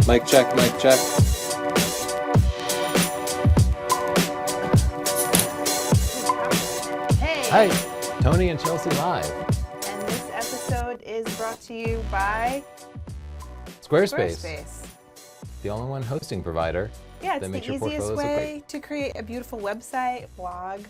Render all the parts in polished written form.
Mic check, mic check. Hey! Hi, Tony and Chelsea live. And this episode is brought to you by Squarespace. The only one hosting provider. Yeah, it's that makes the your easiest portfolios look way to create a beautiful website, blog,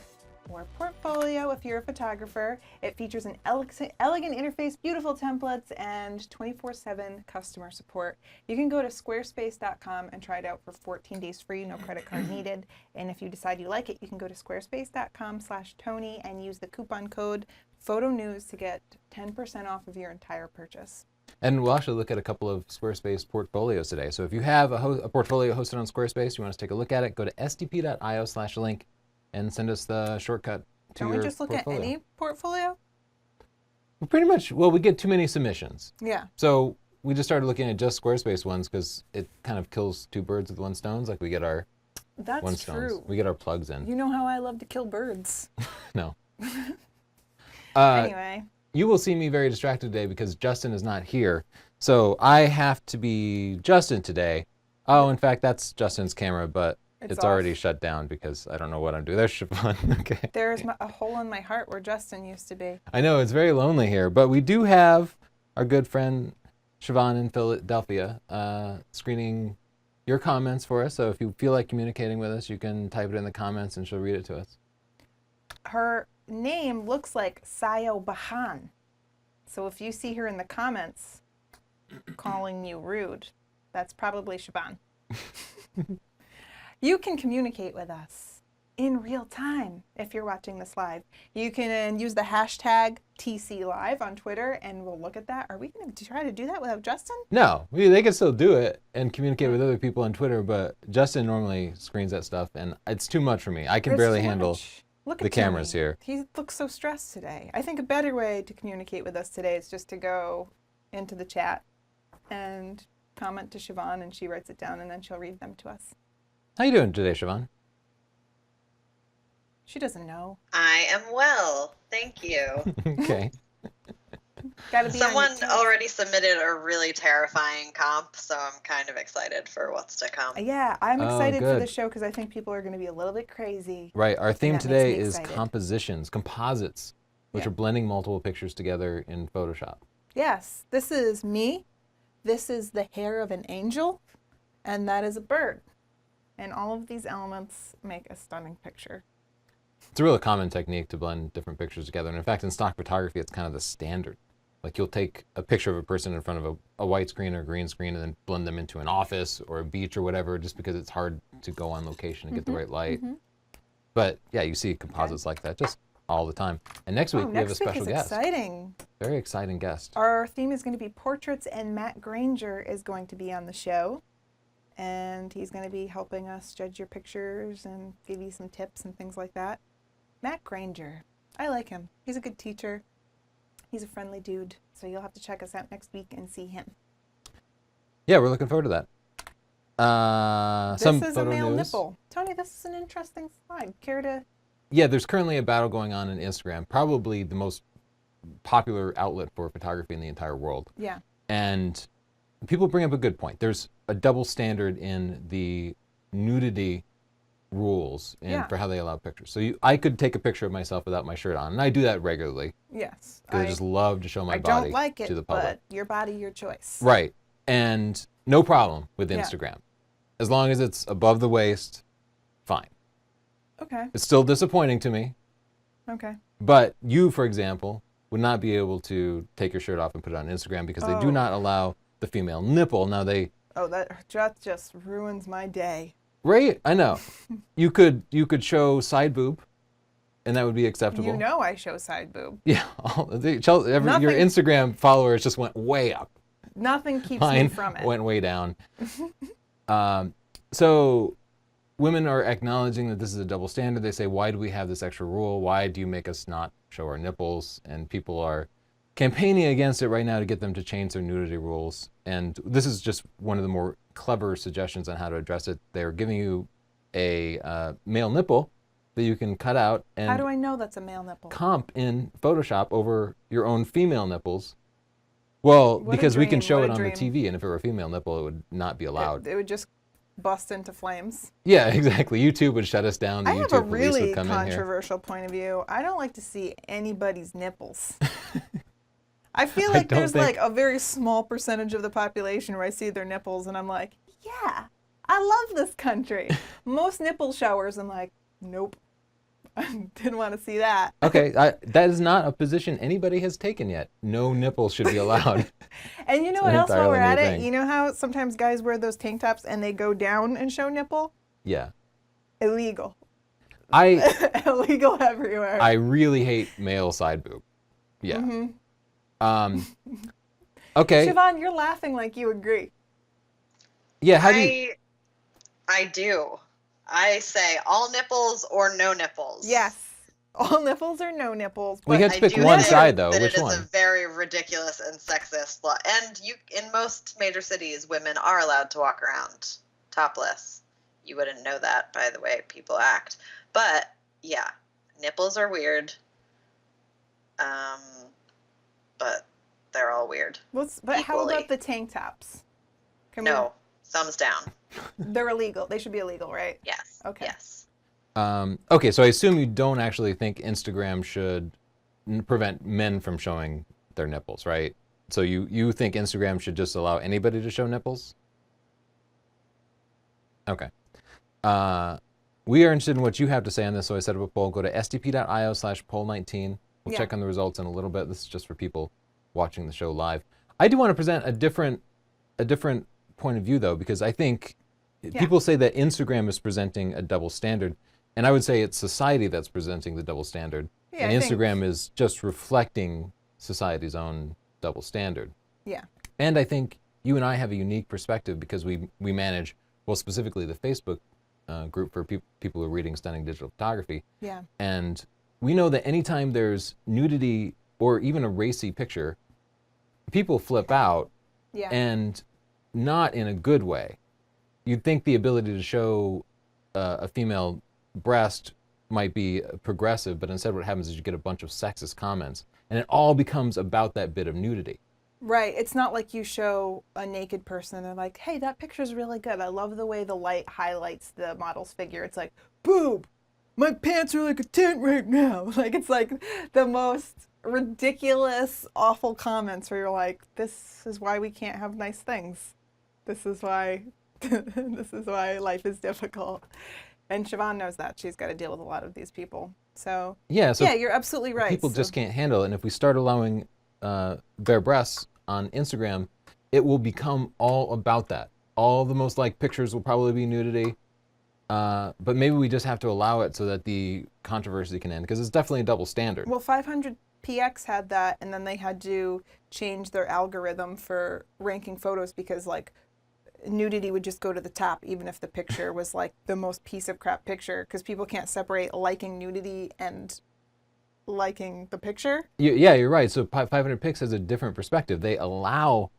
or portfolio if you're a photographer. It features an elegant interface, beautiful templates, and 24/7 customer support. You can go to squarespace.com and try it out for 14 days free, no credit card needed. And if you decide you like it, you can go to squarespace.com/Tony and use the coupon code PHOTONEWS to get 10% off of your entire purchase. And we'll actually look at a couple of Squarespace portfolios today. So if you have a portfolio hosted on Squarespace, you want us to take a look at it, go to sdp.io/link and send us the shortcut to your portfolio. Can we just look at any portfolio? Pretty much. Well, we get too many submissions. Yeah. So we just started looking at just Squarespace ones because it kind of kills two birds with one stone. Like we get our That's true. We get our plugs in. You know how I love to kill birds. No. Anyway. You will see me very distracted today because Justin is not here. So I have to be Justin today. Oh, in fact, that's Justin's camera, but it's already shut down because I don't know what I'm doing. There's Siobhan. Okay. There's a hole in my heart where Justin used to be. I know, it's very lonely here, but we do have our good friend Siobhan in Philadelphia screening your comments for us. So if you feel like communicating with us, you can type it in the comments and she'll read it to us. Her name looks like Sayo Bahan. So if you see her in the comments calling you rude, that's probably Siobhan. You can communicate with us in real time if you're watching this live. You can use the hashtag TCLive on Twitter and we'll look at that. Are we going to try to do that without Justin? No, they can still do it and communicate with other people on Twitter, but Justin normally screens that stuff and it's too much for me. I can barely handle the cameras here. He looks so stressed today. I think a better way to communicate with us today is just to go into the chat and comment to Siobhan and she writes it down and then she'll read them to us. How you doing today, Siobhan? She doesn't know. I am well, thank you. Okay. Gotta be Someone already submitted a really terrifying comp, so I'm kind of excited for what's to come. Yeah, I'm excited for good. the show because I think people are going to be a little bit crazy. Right. Our theme That today makes me is excited. composites, which Yeah. are blending multiple pictures together in Photoshop. Yes, this is me. This is the hair of an angel, and that is a bird. And all of these elements make a stunning picture. It's a really common technique to blend different pictures together. And in fact, in stock photography, it's kind of the standard. Like you'll take a picture of a person in front of a white screen or a green screen and then blend them into an office or a beach or whatever, just because it's hard to go on location and get the right light. But yeah, you see composites like that just all the time. And next week, we have a special guest. Exciting. Very exciting guest. Our theme is going to be portraits, and Matt Granger is going to be on the show. And he's going to be helping us judge your pictures and give you some tips and things like that. Matt Granger. I like him. He's a good teacher. He's a friendly dude. So you'll have to check us out next week and see him. Yeah, we're looking forward to that. Some This is a photo male news. nipple. Tony, this is an interesting slide. Care to... Yeah, there's currently a battle going on in Instagram, probably the most popular outlet for photography in the entire world. Yeah. And people bring up a good point. There's a double standard in the nudity rules for how they allow pictures. So I could take a picture of myself without my shirt on, and I do that regularly Yes. because I just love to show my I body don't like it, to the public. but your body, your choice. Right. And no problem with Yeah. Instagram. As long as it's above the waist, fine. Okay. It's still disappointing to me. Okay. But you, for example, would not be able to take your shirt off and put it on Instagram because they do not allow the female nipple. Now Oh, that just ruins my day. right? I know. you could show side boob, and that would be acceptable. You know I show side boob. Yeah. Your Instagram followers just went way up. Nothing keeps Mine me from it. went way down. So women are acknowledging that this is a double standard. They say, why do we have this extra rule? Why do you make us not show our nipples? And people are campaigning against it right now to get them to change their nudity rules. And this is just one of the more clever suggestions on how to address it. They're giving you a male nipple that you can cut out and How do I know that's a male nipple? comp in Photoshop over your own female nipples Well, What a because we can dream, show what it a on the dream. TV, and if it were a female nipple, it would not be allowed. It would just bust into flames. Yeah, exactly. YouTube would shut us down. The I have YouTube a police would really come in here. controversial point of view. I don't like to see anybody's nipples. I feel I like don't there's think- like a very small percentage of the population where I see their nipples and I'm like, yeah, I love this country. Most nipple showers, I'm like, nope. I didn't want to see that. Okay, that is not a position anybody has taken yet. No nipples should be allowed. And you know It's what an else while we're entirely at new it? thing. You know how sometimes guys wear those tank tops and they go down and show nipple? Yeah. Illegal. I Illegal everywhere. really hate male side boob. Yeah. Mm-hmm. Okay. Siobhan, you're laughing like you agree. Yeah, how do you... I do. I say all nipples or no nipples. Yes. All nipples or no nipples. We but had to I pick do one think side, though. that Which it is one? a very ridiculous and sexist law. And in most major cities, women are allowed to walk around topless. You wouldn't know that by the way people act. But yeah, nipples are weird. But they're all weird. But how Equally. about the tank tops? Can we- No, thumbs down. They're illegal. They should be illegal, right? Yes. Okay. Yes. Okay, so I assume you don't actually think Instagram should prevent men from showing their nipples, right? So you think Instagram should just allow anybody to show nipples? Okay. We are interested in what you have to say on this, so I set up a poll. Go to sdp.io/poll19. We'll Yeah. check on the results in a little bit. This is just for people watching the show live. I do want to present a different point of view, though, because I think people say that Instagram is presenting a double standard, and I would say it's society that's presenting the double standard, Yeah, and I think- Instagram is just reflecting society's own double standard. Yeah. And I think you and I have a unique perspective because we manage, well, specifically the Facebook group for people who are reading stunning digital photography. Yeah. And we know that anytime there's nudity or even a racy picture, people flip out, Yeah. and not in a good way. You'd think the ability to show a female breast might be progressive, but instead what happens is you get a bunch of sexist comments, and it all becomes about that bit of nudity. Right. It's not like you show a naked person and they're like, hey, that picture's really good. I love the way the light highlights the model's figure. It's like, boob, my pants are like a tent right now. Like, it's like the most ridiculous, awful comments where you're like, this is why we can't have nice things. This is why life is difficult. And Siobhan knows that. She's got to deal with a lot of these people. So, Yeah, so yeah, you're absolutely right. people just can't handle it. And if we start allowing bare breasts on Instagram, it will become all about that. All the most liked pictures will probably be nudity. But maybe we just have to allow it so that the controversy can end, because it's definitely a double standard. Well, 500px had that, and then they had to change their algorithm for ranking photos because, like, nudity would just go to the top even if the picture was, like, the most piece of crap picture, because people can't separate liking nudity and liking the picture. Yeah, you're right. So 500 Pix has a different perspective. They allow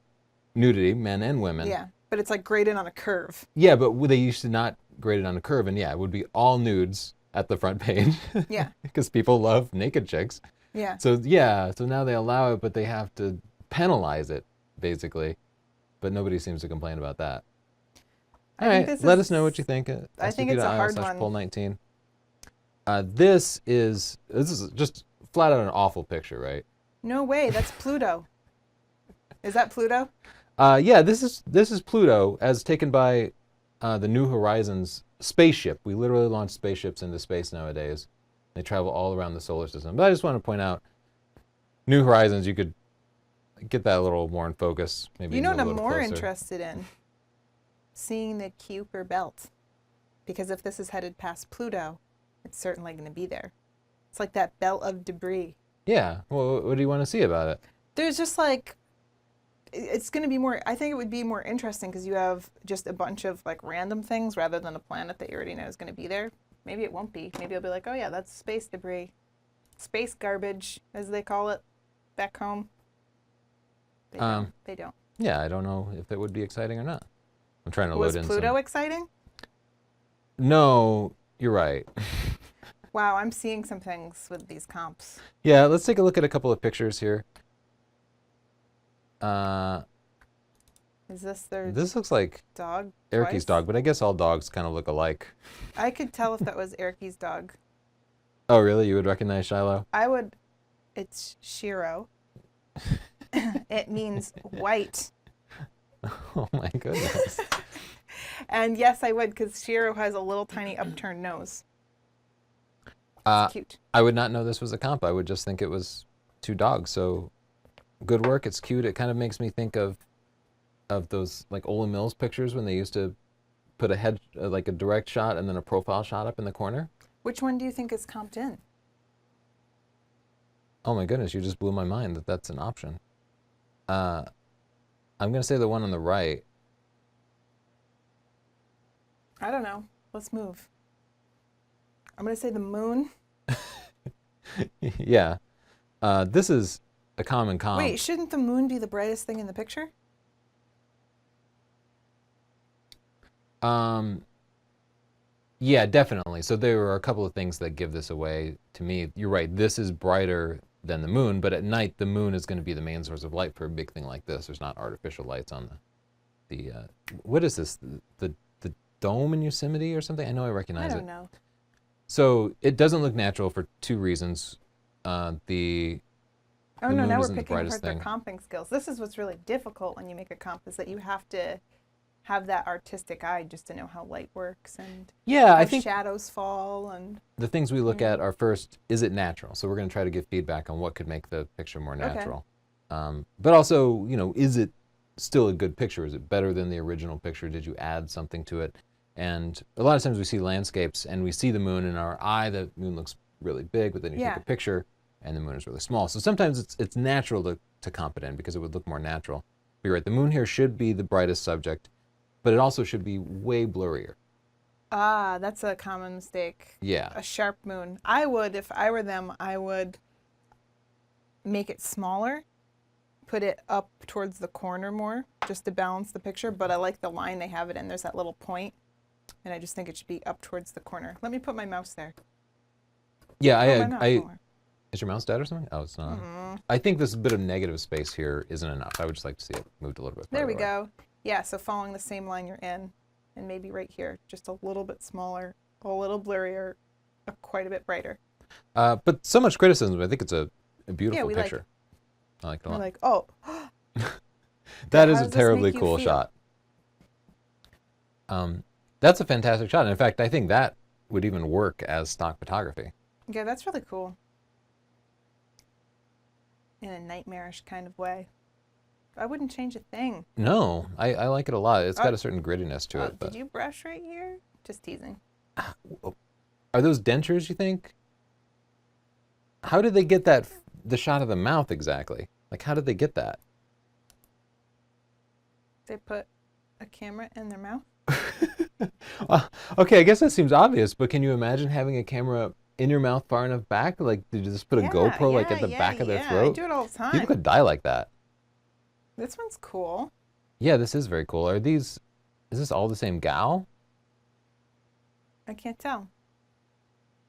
nudity, men and women. Yeah, but it's, like, graded on a curve. Yeah, but they used to not grade it on a curve, and yeah, it would be all nudes at the front page. Yeah. Because people love naked chicks. Yeah. So yeah, so now they allow it, but they have to penalize it, basically. But nobody seems to complain about that. All think right, this let is- us know what you think. I think it's a hard one. Poll19. This is just flat out an awful picture, right? No way, that's Pluto. Is that Pluto? Yeah, this is Pluto as taken by the New Horizons spaceship. We literally launch spaceships into space nowadays. They travel all around the solar system. But I just want to point out, New Horizons, you could get that a little more in focus. Maybe You know move what a I'm little more closer. interested in? Seeing the Kuiper belt. Because if this is headed past Pluto, it's certainly going to be there. It's like that belt of debris. Yeah. Well, what do you want to see about it? There's just like, it's going to be more, I think it would be more interesting because you have just a bunch of like random things rather than a planet that you already know is going to be there. Maybe it won't be. Maybe it'll be like, oh yeah, that's space debris. Space garbage, as they call it back home. They don't. They don't. Yeah, I don't know if it would be exciting or not. I'm trying to Was load in Pluto some... exciting? No, you're right. Wow, I'm seeing some things with these comps. Yeah, let's take a look at a couple of pictures here. Is this their This looks like dog? Eric's twice? dog, but I guess all dogs kind of look alike. I could tell if that was Eric's dog. Oh, really? You would recognize Shiloh? I would. It's Shiro. It means white. Oh my goodness. And yes, I would, because Shiro has a little tiny upturned nose. It's cute. I would not know this was a comp. I would just think it was two dogs. So good work. It's cute. It kind of makes me think of those like Olan Mills pictures when they used to put a head, like a direct shot and then a profile shot up in the corner. Which one do you think is comped in? Oh my goodness, you just blew my mind that that's an option. I'm going to say the one on the right. I don't know. Let's move. I'm going to say the moon. Yeah. This is a common comp. Wait, shouldn't the moon be the brightest thing in the picture? Yeah, definitely. So there are a couple of things that give this away to me. You're right. This is brighter than the moon, but at night the moon is going to be the main source of light for a big thing like this. There's not artificial lights on the what is this? The dome in Yosemite or something? I know I recognize it. I don't know. So it doesn't look natural for two reasons. Oh The no, moon now we're isn't the picking brightest apart their thing. comping skills. This is what's really difficult when you make a comp, is that you have to have that artistic eye just to know how light works and Yeah, how I think shadows fall and the things we look at are first, is it natural? So we're going to try to give feedback on what could make the picture more natural. But also, you know, is it still a good picture? Is it better than the original picture? Did you add something to it? And a lot of times we see landscapes and we see the moon in our eye. The moon looks really big, but then you Yeah. take a picture and the moon is really small. So sometimes it's natural to comp it in because it would look more natural. But you're right, the moon here should be the brightest subject, but it also should be way blurrier. ah, that's a common mistake. Yeah. A sharp moon. I would, if I were them, I would make it smaller, put it up towards the corner more, just to balance the picture. But I like the line they have it in. There's that little point, and I just think it should be up towards the corner. Let me put my mouse there. Yeah, Oh, why not I more? is your mouse dead or something? Oh, it's not. Mm-mm. I think this bit of negative space here isn't enough. I would just like to see it moved a little bit There farther we away. go. Yeah, so following the same line you're in, and maybe right here, just a little bit smaller, a little blurrier, quite a bit brighter. But so much criticism. I think it's a beautiful we like picture. I like it a We're lot. like, oh, That how is a does this terribly make you cool feel? shot. That's a fantastic shot. And in fact, I think that would even work as stock photography. yeah, that's really cool. In a nightmarish kind of way. I wouldn't change a thing. No, I like it a lot. It's got Oh. a certain grittiness to Oh, it. But did you brush right here? Just teasing. are those dentures, you think? How did they get that, the shot of the mouth exactly? Like, how did they get that? They put a camera in their mouth? Okay, I guess that seems obvious, but can you imagine having a camera in your mouth far enough back? Like, did you just put a GoPro like at the back of their I throat? do it all the time. People could die like that. This one's cool. Yeah, this is very cool. Is this all the same gal? I can't tell.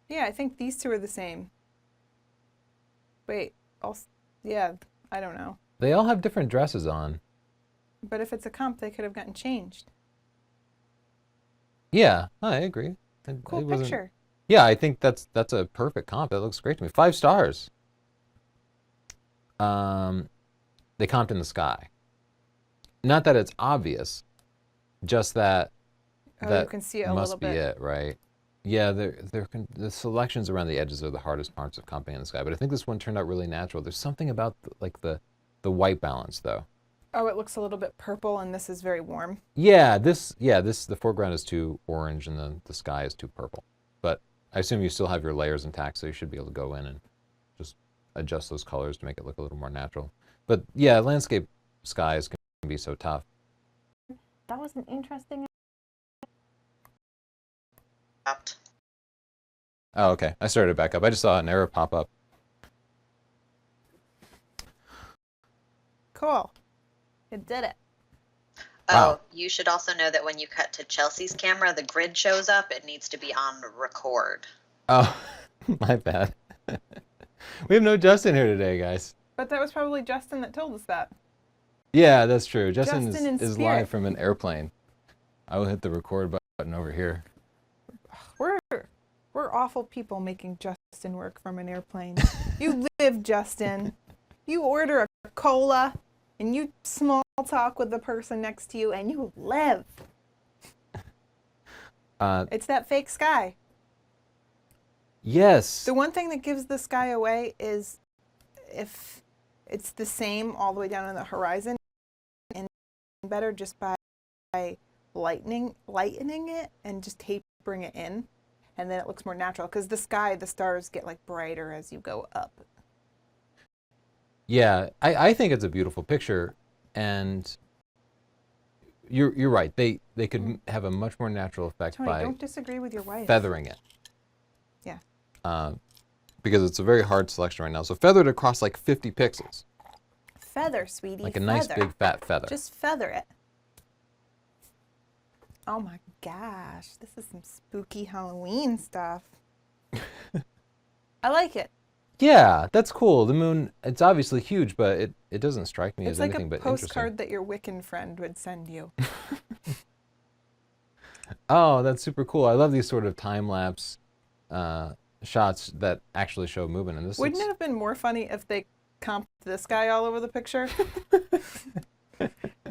Yeah, I think these two are the same. Wait, yeah, I don't know. They all have different dresses on. But if it's a comp, they could have gotten changed. Yeah, I agree. Cool It wasn't- picture. Yeah, I think that's a perfect comp. That looks great to me. 5 stars. They comped in the sky. Not that it's obvious, just that Oh, that you can see it a must little be bit. it, right? Yeah, the selections around the edges are the hardest parts of comping in the sky, but I think this one turned out really natural. There's something about the white balance though. Oh, it looks a little bit purple, and this is very warm. Yeah, the foreground is too orange and the sky is too purple. But I assume you still have your layers intact, so you should be able to go in and just adjust those colors to make it look a little more natural. But yeah, landscape skies can be so tough. That was an interesting. Stopped. Oh, okay. I started it back up. I just saw an error pop up. Cool. It did it. Wow. Oh, you should also know that when you cut to Chelsea's camera, the grid shows up. It needs to be on record. Oh, my bad. We have no Justin here today, guys. But that was probably Justin that told us that. Yeah, that's true. Justin Justin in is spirit. live from an airplane. I will hit the record button over here. We're awful people making Justin work from an airplane. You live, Justin. You order a cola and you small talk with the person next to you and you live. It's that fake sky. Yes. The one thing that gives the sky away is if it's the same all the way down on the horizon, and better just by lightening it and just tapering it in, and then it looks more natural. Because the sky, the stars get like brighter as you go up. Yeah, I think it's a beautiful picture, and you're right. They could have a much more natural effect Tony, by don't disagree with your wife. feathering it. Yeah. Because it's a very hard selection right now. So feathered across like 50 pixels, Feather, sweetie. like a nice feather. big fat feather. Just feather it. Oh my gosh, this is some spooky Halloween stuff. I like it. Yeah, that's cool. The moon, it's obviously huge, but it doesn't strike me It's as like anything a but postcard interesting. that your Wiccan friend would send you. Oh, that's super cool. I love these sort of time-lapse shots that actually show movement. And this Wouldn't it looks... have been more funny if they comped this guy all over the picture?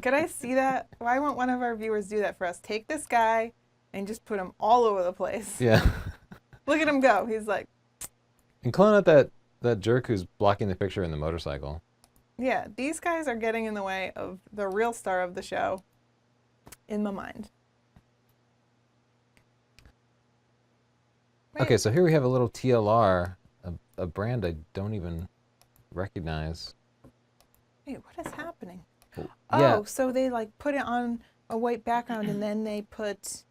Could I see that? Why won't one of our viewers do that for us? Take this guy and just put him all over the place. Yeah. Look at him go. He's like, And clone out that jerk who's blocking the picture in the motorcycle. yeah, these guys are getting in the way of the real star of the show, in my mind. Wait, Okay, so here we have a little TLR, a brand I don't even recognize. wait, what is happening? Oh, Oh, yeah. so they like put it on a white background and then they put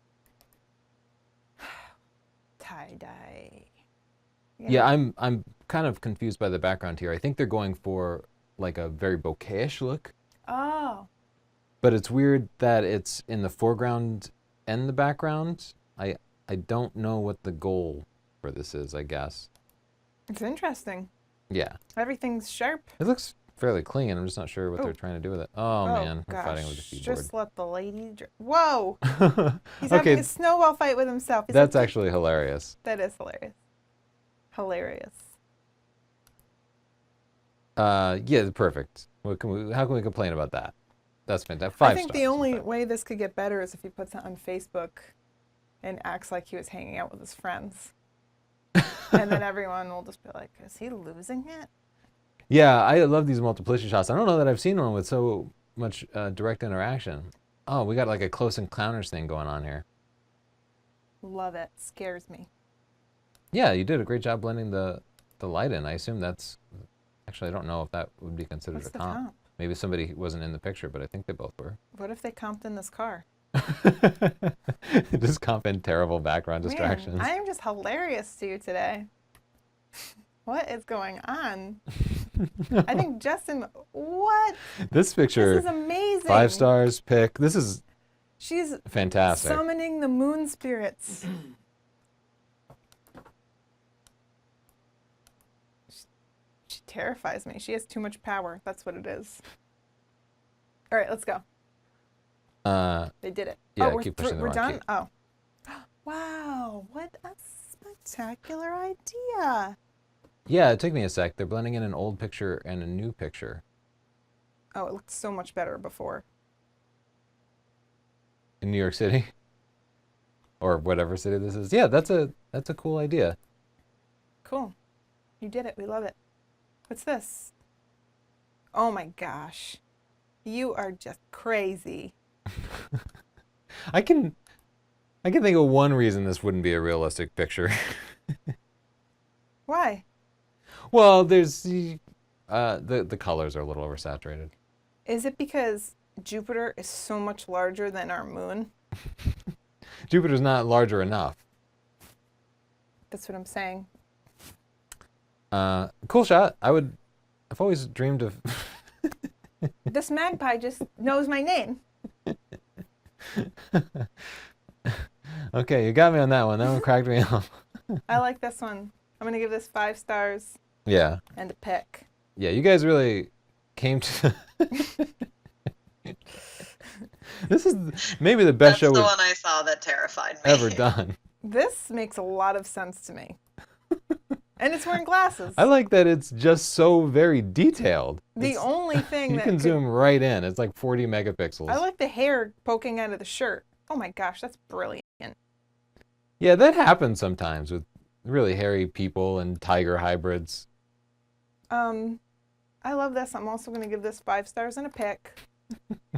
tie-dye. Yeah, I'm kind of confused by the background here. I think they're going for like a very bokeh-ish look, Oh, but it's weird that it's in the foreground and the background. I don't know what the goal for this is, I guess. it's interesting. Yeah. Everything's sharp. It looks fairly clean. I'm just not sure what Oh. they're trying to do with it. Oh, man, we're gosh. fighting with the keyboard. Just let the lady. Whoa! He's having Okay, a snowball fight with himself. He's that's like, actually hilarious. that is hilarious. Hilarious. Yeah, perfect. How can we complain about that? That's fantastic. I 5 think stars. the only way this could get better is if he puts it on Facebook and acts like he was hanging out with his friends. And then everyone will just be like, is he losing it? Yeah, I love these multiplicity shots. I don't know that I've seen one with so much direct interaction. Oh, we got like a close encounters thing going on here. Love it. Scares me. Yeah, you did a great job blending the light in. I assume that's... Actually, I don't know if that would be considered What's a the comp. comp? Maybe somebody wasn't in the picture, but I think they both were. What if they comped in this car? Just comp in terrible background distractions. Man, I am just hilarious to you today. What is going on? I think Justin, what? This picture, This is amazing. 5 stars, pick. This is She's fantastic. summoning the moon spirits. She terrifies me. She has too much power. That's what it is. All right, let's go. They did it. Yeah, oh, keep pushing the we're wrong done? key. Oh. Wow, what a spectacular idea. Yeah, it took me a sec. They're blending in an old picture and a new picture. Oh, it looked so much better before. In New York City, or whatever city this is. Yeah, that's a cool idea. Cool. You did it. We love it. What's this? Oh my gosh. You are just crazy. I can think of one reason this wouldn't be a realistic picture. Why? Well, there's the colors are a little oversaturated. Is it because Jupiter is so much larger than our moon? Jupiter's not larger enough. That's what I'm saying. Cool shot. I've always dreamed of. This magpie just knows my name. Okay, you got me on that one. That one cracked me up. I like this one. I'm going to give this 5 stars Yeah. and a pick. Yeah, you guys really came to This is maybe the best That's show the we've one I saw that terrified me. ever done. This makes a lot of sense to me. And it's wearing glasses. I like that it's just so very detailed. The only thing You that can zoom right in. It's like 40 megapixels. I like the hair poking out of the shirt. Oh my gosh, that's brilliant. Yeah, that happens sometimes with really hairy people and tiger hybrids. I love this. I'm also going to give this 5 stars and a pick.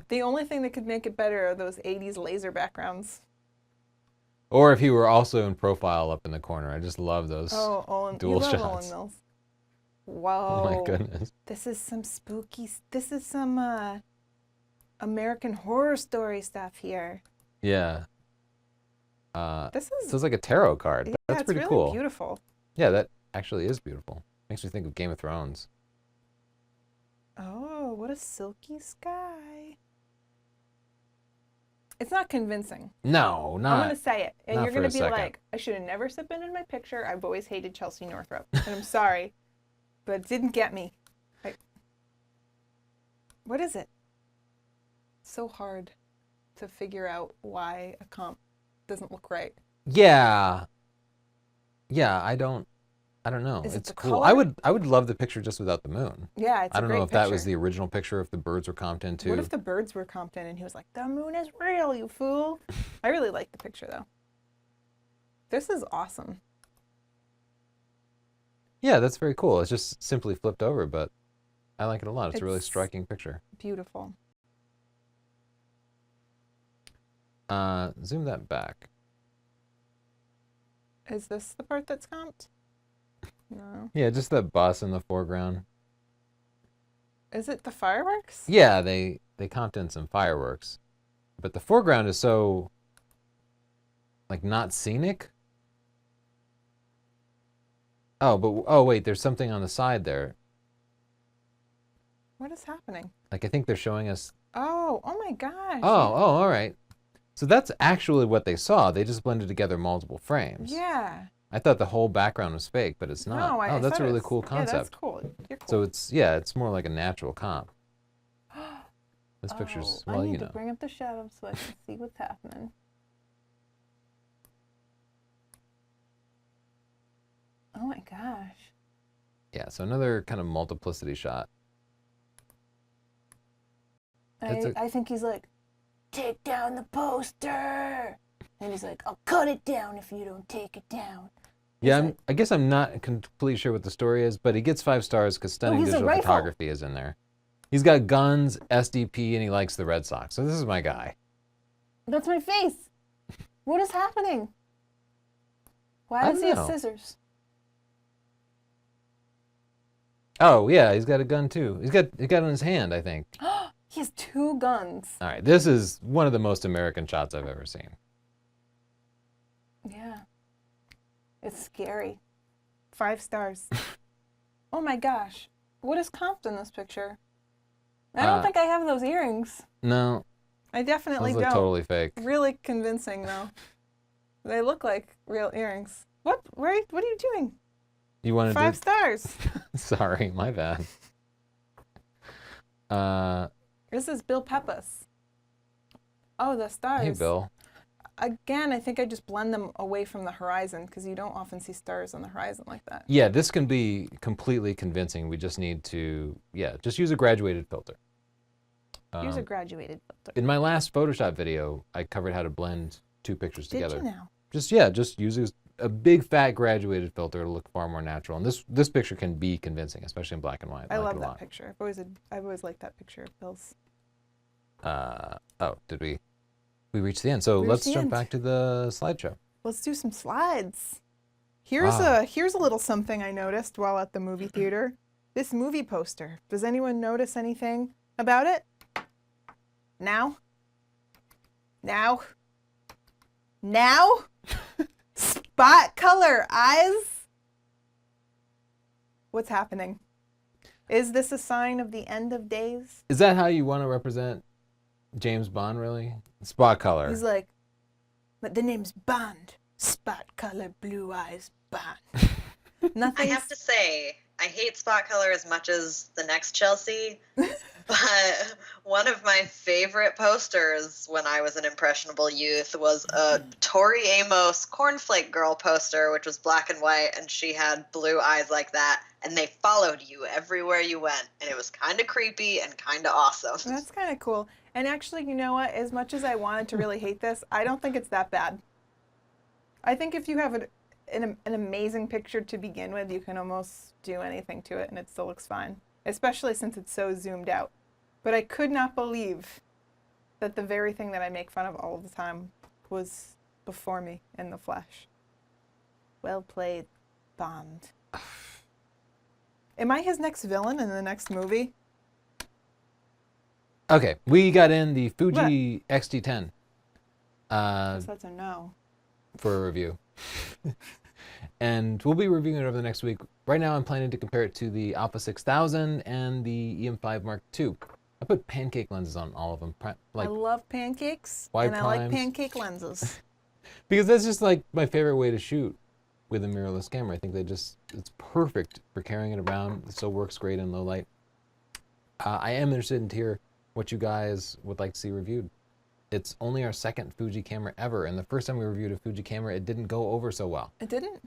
The only thing that could make it better are those 80s laser backgrounds. Or if he were also in profile up in the corner. I just love those Owen, dual you love shots. Owen Mills. Whoa. Oh my goodness. This is some spooky, this is some American Horror Story stuff here. Yeah. This is, So it's like a tarot card. yeah, That's it's pretty really cool. beautiful. Yeah, that actually is beautiful. Makes me think of Game of Thrones. Oh, what a silky sky. It's not convincing. No, I'm not. going to say it. And not you're for going a to be second. like, I should have never submitted my picture. I've always hated Chelsea Northrup. And I'm sorry, but it didn't get me. What is it? So hard to figure out why a comp doesn't look right. Yeah. Yeah, I don't know. Is it It's the cool. color? I would love the picture just without the moon. Yeah, it's I a don't great know if that was picture. the original picture, if the birds were comped in too. What if the birds were comped in and he was like, the moon is real, you fool? I really like the picture though. This is awesome. Yeah, that's very cool. It's just simply flipped over, but I like it a lot. It's a really It's striking picture. beautiful. Zoom that back. Is this the part that's comped? No. Yeah, just that bus in the foreground. Is it the fireworks? Yeah, they comped in some fireworks, but the foreground is so like not scenic. Oh wait, there's something on the side there. What is happening? Like I think they're showing us. Oh my gosh. Oh, all right. So that's actually what they saw. They just blended together multiple frames. Yeah. I thought the whole background was fake, but it's not. No, I That's thought a really it's- cool Yeah, that's concept. cool. You're cool. So it's more like a natural comp. This picture's, well, I need you to know. bring up the shadows so I can see what's happening. Oh my gosh. Yeah, so another kind of multiplicity shot. I think he's like, take down the poster. And he's like, I'll cut it down if you don't take it down. Yeah, like- I guess I'm not completely sure what the story is, but he gets 5 stars because stunning he's a digital rifle. photography is in there. He's got guns, SDP, and he likes the Red Sox. So this is my guy. That's my face. What is happening? Why I does don't he know. have scissors? Oh yeah, he's got a gun too. He got it in his hand, I think. He has 2 guns. All right, this is one of the most American shots I've ever seen. Yeah. It's scary. 5 stars. Oh my gosh. What is comped in this picture? I don't think I have those earrings. No, I definitely those look don't. totally fake. Really convincing though. They look like real earrings. What? What are you doing? You wanted 5 to? stars. Sorry, my bad. This is Bill Peppas. Oh, the stars. Hey, Bill. Again, I think I just blend them away from the horizon because you don't often see stars on the horizon like that. Yeah, this can be completely convincing. We just need to, just use a graduated filter. Use a graduated filter. In my last Photoshop video, I covered how to blend 2 pictures Did together. you now? Just use a big fat graduated filter to look far more natural. And this picture can be convincing, especially in black and white. I like love it a that lot. picture. I've always liked that picture of Bill's. Did we? We reached the end. So We let's reached the jump end. back to the slideshow. Let's do some slides. Here's a little something I noticed while at the movie theater. This movie poster. Does anyone notice anything about it? Now? Now? Now? Spot color eyes? What's happening? Is this a sign of the end of days? Is that how you want to represent James Bond, really? Spot color. He's like, but the name's Bond. Spot color, blue eyes, Bond. I Nothing. have to say, I hate spot color as much as the next Chelsea, But one of my favorite posters when I was an impressionable youth was a Tori Amos Cornflake Girl poster, which was black and white, and she had blue eyes like that, and they followed you everywhere you went, and it was kind of creepy and kind of awesome. That's kind of cool. And actually, you know what? As much as I wanted to really hate this, I don't think it's that bad. I think if you have an amazing picture to begin with, you can almost do anything to it and it still looks fine, especially since it's so zoomed out. But I could not believe that the very thing that I make fun of all the time was before me in the flesh. Well played, Bond. Am I his next villain in the next movie? Okay, we got in the Fuji X-T10 So that's a no. for a review. And we'll be reviewing it over the next week. Right now I'm planning to compare it to the Alpha 6000 and the EM5 Mark II. I put pancake lenses on all of them. I love pancakes, wide and I like primes. pancake lenses. Because that's just like my favorite way to shoot with a mirrorless camera. I think it's perfect for carrying it around. It still works great in low light. I am interested to hear what you guys would like to see reviewed. It's only our second Fuji camera ever, and the first time we reviewed a Fuji camera, it didn't go over so well. It didn't?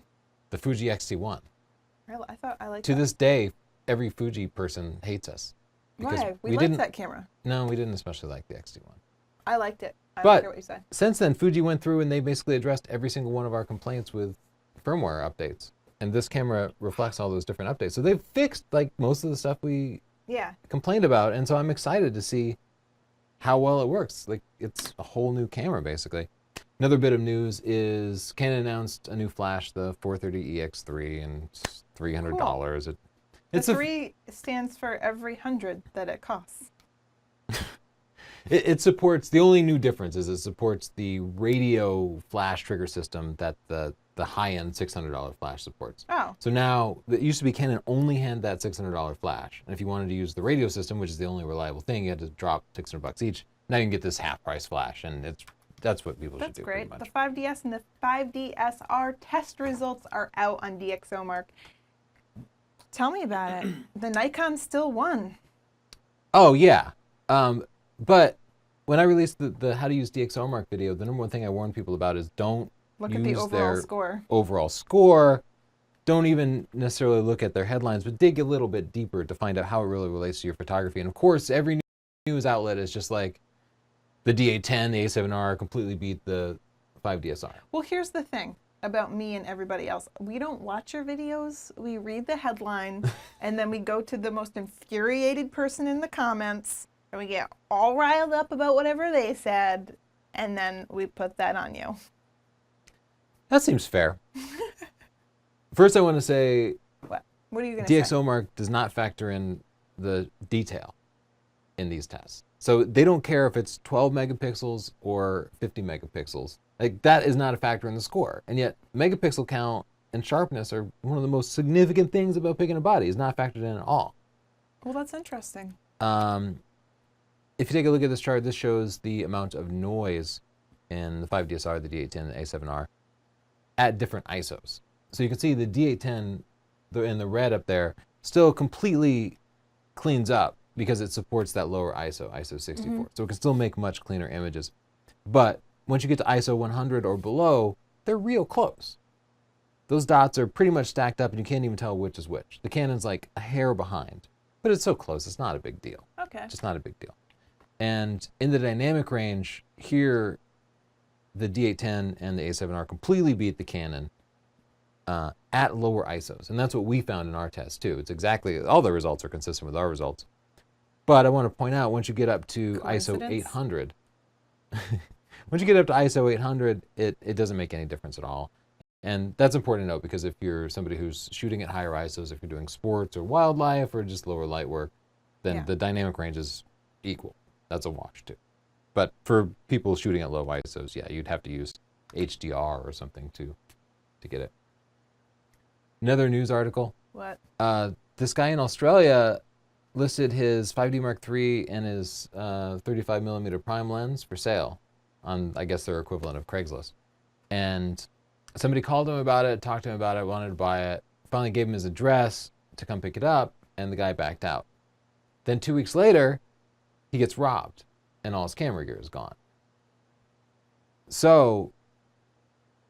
The Fuji X-T1. Really? I thought I liked To that. this day, every Fuji person hates us. because Why? We liked that camera. No, we didn't especially like the X-T1. I liked it. I But don't care what you said. since then, Fuji went through and they basically addressed every single one of our complaints with firmware updates. And this camera reflects all those different updates. So they've fixed like most of the stuff we Yeah. complained about. And so I'm excited to see how well it works. Like it's a whole new camera basically. Another bit of news is Canon announced a new flash, the 430EX3, and it's $300. Cool. It's The 3 stands for every 100 that it costs. It supports, the only new difference is it supports the radio flash trigger system that the high-end $600 flash supports. Oh. So now, it used to be Canon only had that $600 flash. And if you wanted to use the radio system, which is the only reliable thing, you had to drop $600 each. Now you can get this half-price flash, and that's what people should That's do great. pretty The much. 5DS and the 5DSR test results are out on DxOMark. Tell me about it. The Nikon still won. Oh, yeah. But when I released the how to use DxOMark video, the number one thing I warned people about is don't Look use at the overall their score. overall score. Don't even necessarily look at their headlines, but dig a little bit deeper to find out how it really relates to your photography. And of course, every news outlet is just like the D810, the A7R completely beat the 5DSR. Well, here's the thing about me and everybody else. We don't watch your videos. We read the headline, and then we go to the most infuriated person in the comments, and we get all riled up about whatever they said, and then we put that on you. That seems fair. First, I want to say What? What are you going to say? DxOMark does not factor in the detail in these tests. So they don't care if it's 12 megapixels or 50 megapixels. Like that is not a factor in the score. And yet megapixel count and sharpness are one of the most significant things about picking a body. Is not factored in at all. Well, that's interesting. If you take a look at this chart, this shows the amount of noise in the 5DSR, the D810, the A7R at different ISOs. So you can see the D810 in the red up there still completely cleans up because it supports that lower ISO, ISO 64. Mm-hmm. So it can still make much cleaner images. But once you get to ISO 100 or below, they're real close. Those dots are pretty much stacked up and you can't even tell which is which. The Canon's like a hair behind, but it's so close, it's not a big deal. Okay. Just not a big deal. And in the dynamic range, here, the D810 and the A7R completely beat the Canon at lower ISOs. And that's what we found in our test too. It's exactly, all the results are consistent with our results. But I want to point out, once you get up to ISO Coincidence? 800, once you get up to ISO 800, it doesn't make any difference at all. And that's important to note because if you're somebody who's shooting at higher ISOs, if you're doing sports or wildlife or just lower light work, then Yeah. the dynamic range is equal. That's a wash too. But for people shooting at low ISOs, yeah, you'd have to use HDR or something to get it. Another news article. What? This guy in Australia listed his 5D Mark III and his 35mm prime lens for sale on, I guess, their equivalent of Craigslist. And somebody called him about it, talked to him about it, wanted to buy it, finally gave him his address to come pick it up, and the guy backed out. Then 2 weeks later, he gets robbed and all his camera gear is gone. So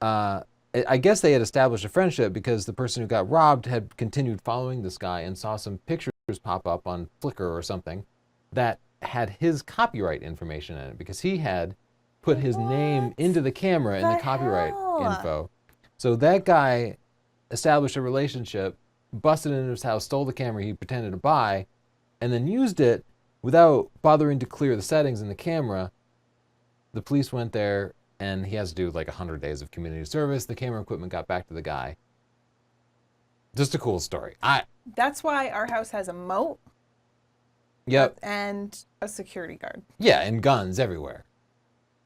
I guess they had established a friendship because the person who got robbed had continued following this guy and saw some pictures pop up on Flickr or something that had his copyright information in it because he had put his name into the camera in the copyright info. So that guy established a relationship, busted into his house, stole the camera he pretended to buy, and then used it without bothering to clear the settings in the camera. The police went there, and he has to do like 100 days of community service. The camera equipment got back to the guy. Just a cool story. That's why our house has a moat. Yep. And a security guard. Yeah, and guns everywhere.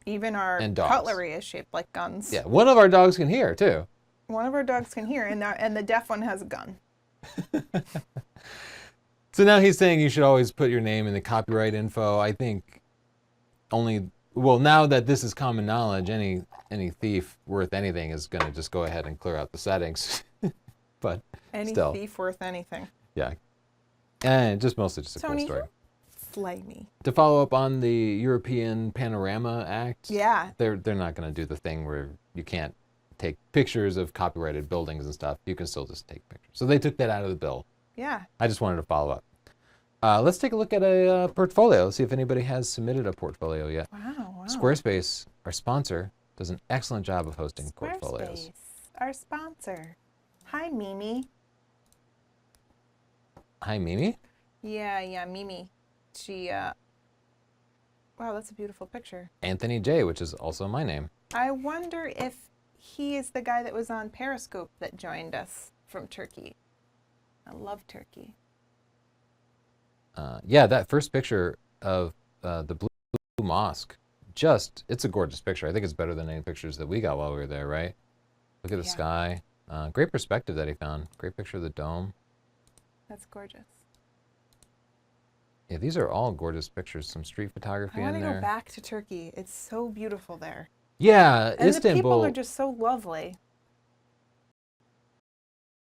Even our cutlery is shaped like guns. Yeah, one of our dogs can hear too. One of our dogs can hear, and the deaf one has a gun. So now he's saying you should always put your name in the copyright info. I think now that this is common knowledge, any thief worth anything is going to just go ahead and clear out the settings. But any still. thief worth anything. Yeah. And mostly just a Tony, cool story. Slay me. To follow up on the European Panorama Act, yeah, they're not going to do the thing where you can't take pictures of copyrighted buildings and stuff. You can still just take pictures. So they took that out of the bill. Yeah. I just wanted to follow up. Let's take a look at a portfolio, see if anybody has submitted a portfolio yet. Wow. Squarespace, our sponsor, does an excellent job of hosting portfolios. Squarespace, our sponsor. Hi, Mimi. Hi, Mimi. Yeah, Mimi. She, wow, that's a beautiful picture. Anthony J, which is also my name. I wonder if he is the guy that was on Periscope that joined us from Turkey. I love Turkey. Yeah, that first picture of the Blue Mosque, it's a gorgeous picture. I think it's better than any pictures that we got while we were there, right? Look at the sky. Great perspective that he found. Great picture of the dome. That's gorgeous. Yeah, these are all gorgeous pictures. Some street photography in there. I want to go back to Turkey. It's so beautiful there. Yeah, and Istanbul. The people are just so lovely.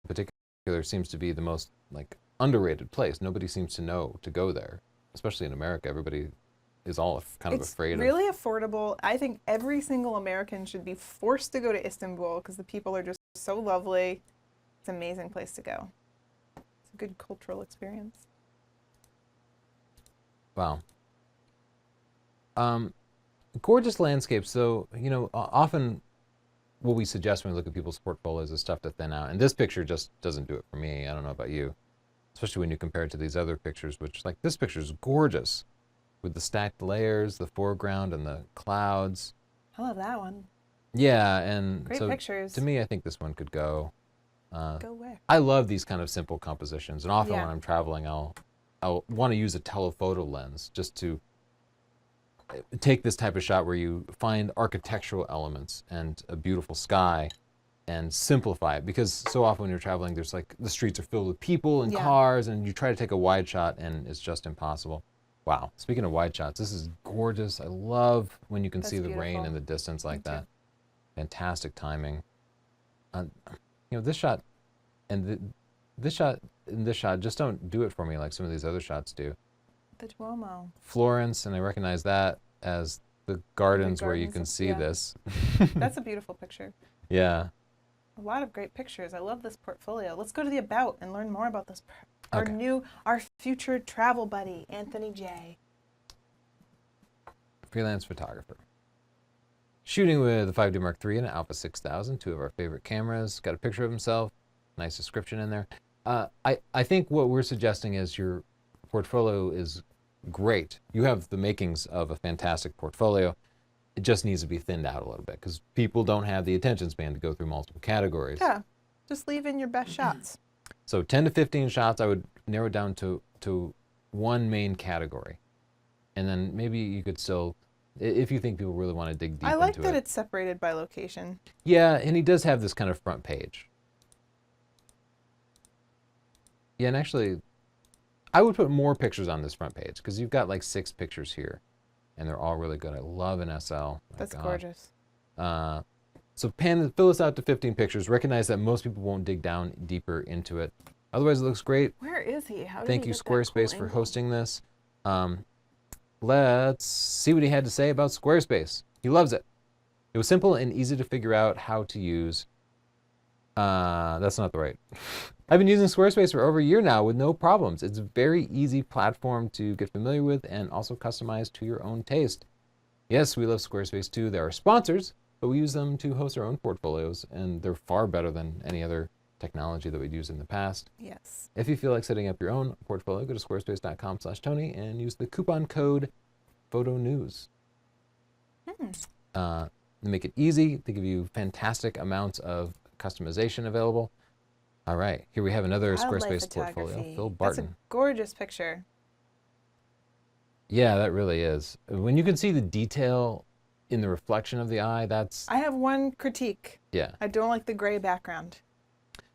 In particular, seems to be the most underrated place. Nobody seems to know to go there, especially in America. Everybody is all kind of afraid. It's really affordable. I think every single American should be forced to go to Istanbul because the people are just so lovely. It's an amazing place to go. It's a good cultural experience. Wow. Gorgeous landscapes. So, often what we suggest when we look at people's portfolios is stuff to thin out. And this picture just doesn't do it for me. I don't know about you. Especially when you compare it to these other pictures, which, this picture is gorgeous with the stacked layers, the foreground, and the clouds. I love that one. Yeah, and great pictures. To me, I think this one could go. Go where? I love these kind of simple compositions, and often when I'm traveling, I'll want to use a telephoto lens just to take this type of shot where you find architectural elements and a beautiful sky and simplify it, because so often when you're traveling, there's the streets are filled with people and cars, and you try to take a wide shot and it's just impossible. Wow. Speaking of wide shots, this is gorgeous. I love when you can see the rain in the distance like that. Fantastic timing. This shot and this shot and this shot just don't do it for me like some of these other shots do. The Duomo. Florence, and I recognize that as the gardens where you can see this. That's a beautiful picture. Yeah. A lot of great pictures. I love this portfolio. Let's go to the About and learn more about this. Our future travel buddy, Anthony J. Freelance photographer. Shooting with a 5D Mark III and an Alpha 6000, two of our favorite cameras. Got a picture of himself. Nice description in there. I think what we're suggesting is your portfolio is great. You have the makings of a fantastic portfolio. It just needs to be thinned out a little bit because people don't have the attention span to go through multiple categories. Yeah, just leave in your best shots. So 10 to 15 shots, I would narrow down to one main category. And then maybe you could still, if you think people really want to dig deep into it. I like that it's separated by location. Yeah, and he does have this kind of front page. Yeah, and actually, I would put more pictures on this front page because you've got 6 pictures here. And they're all really good. I love an SL. That's gorgeous. So fill this out to 15 pictures. Recognize that most people won't dig down deeper into it. Otherwise, it looks great. Where is he? How did Thank he you, get that cool Squarespace, for angle? hosting this. let's see what he had to say about Squarespace. He loves it. It was simple and easy to figure out how to use. That's not the right. I've been using Squarespace for over a year now with no problems. It's a very easy platform to get familiar with and also customize to your own taste. Yes, we love Squarespace too. They're our sponsors, but we use them to host our own portfolios, and they're far better than any other technology that we'd used in the past. Yes. If you feel like setting up your own portfolio, go to squarespace.com/Tony and use the coupon code PHOTONEWS. Make it easy. They give you fantastic amounts of customization available. All right, here we have another Wildlife Squarespace portfolio. photography. Phil That's Barton. a gorgeous picture. Yeah, that really is. When you can see the detail in the reflection of the eye, that's... I have one critique. Yeah. I don't like the gray background.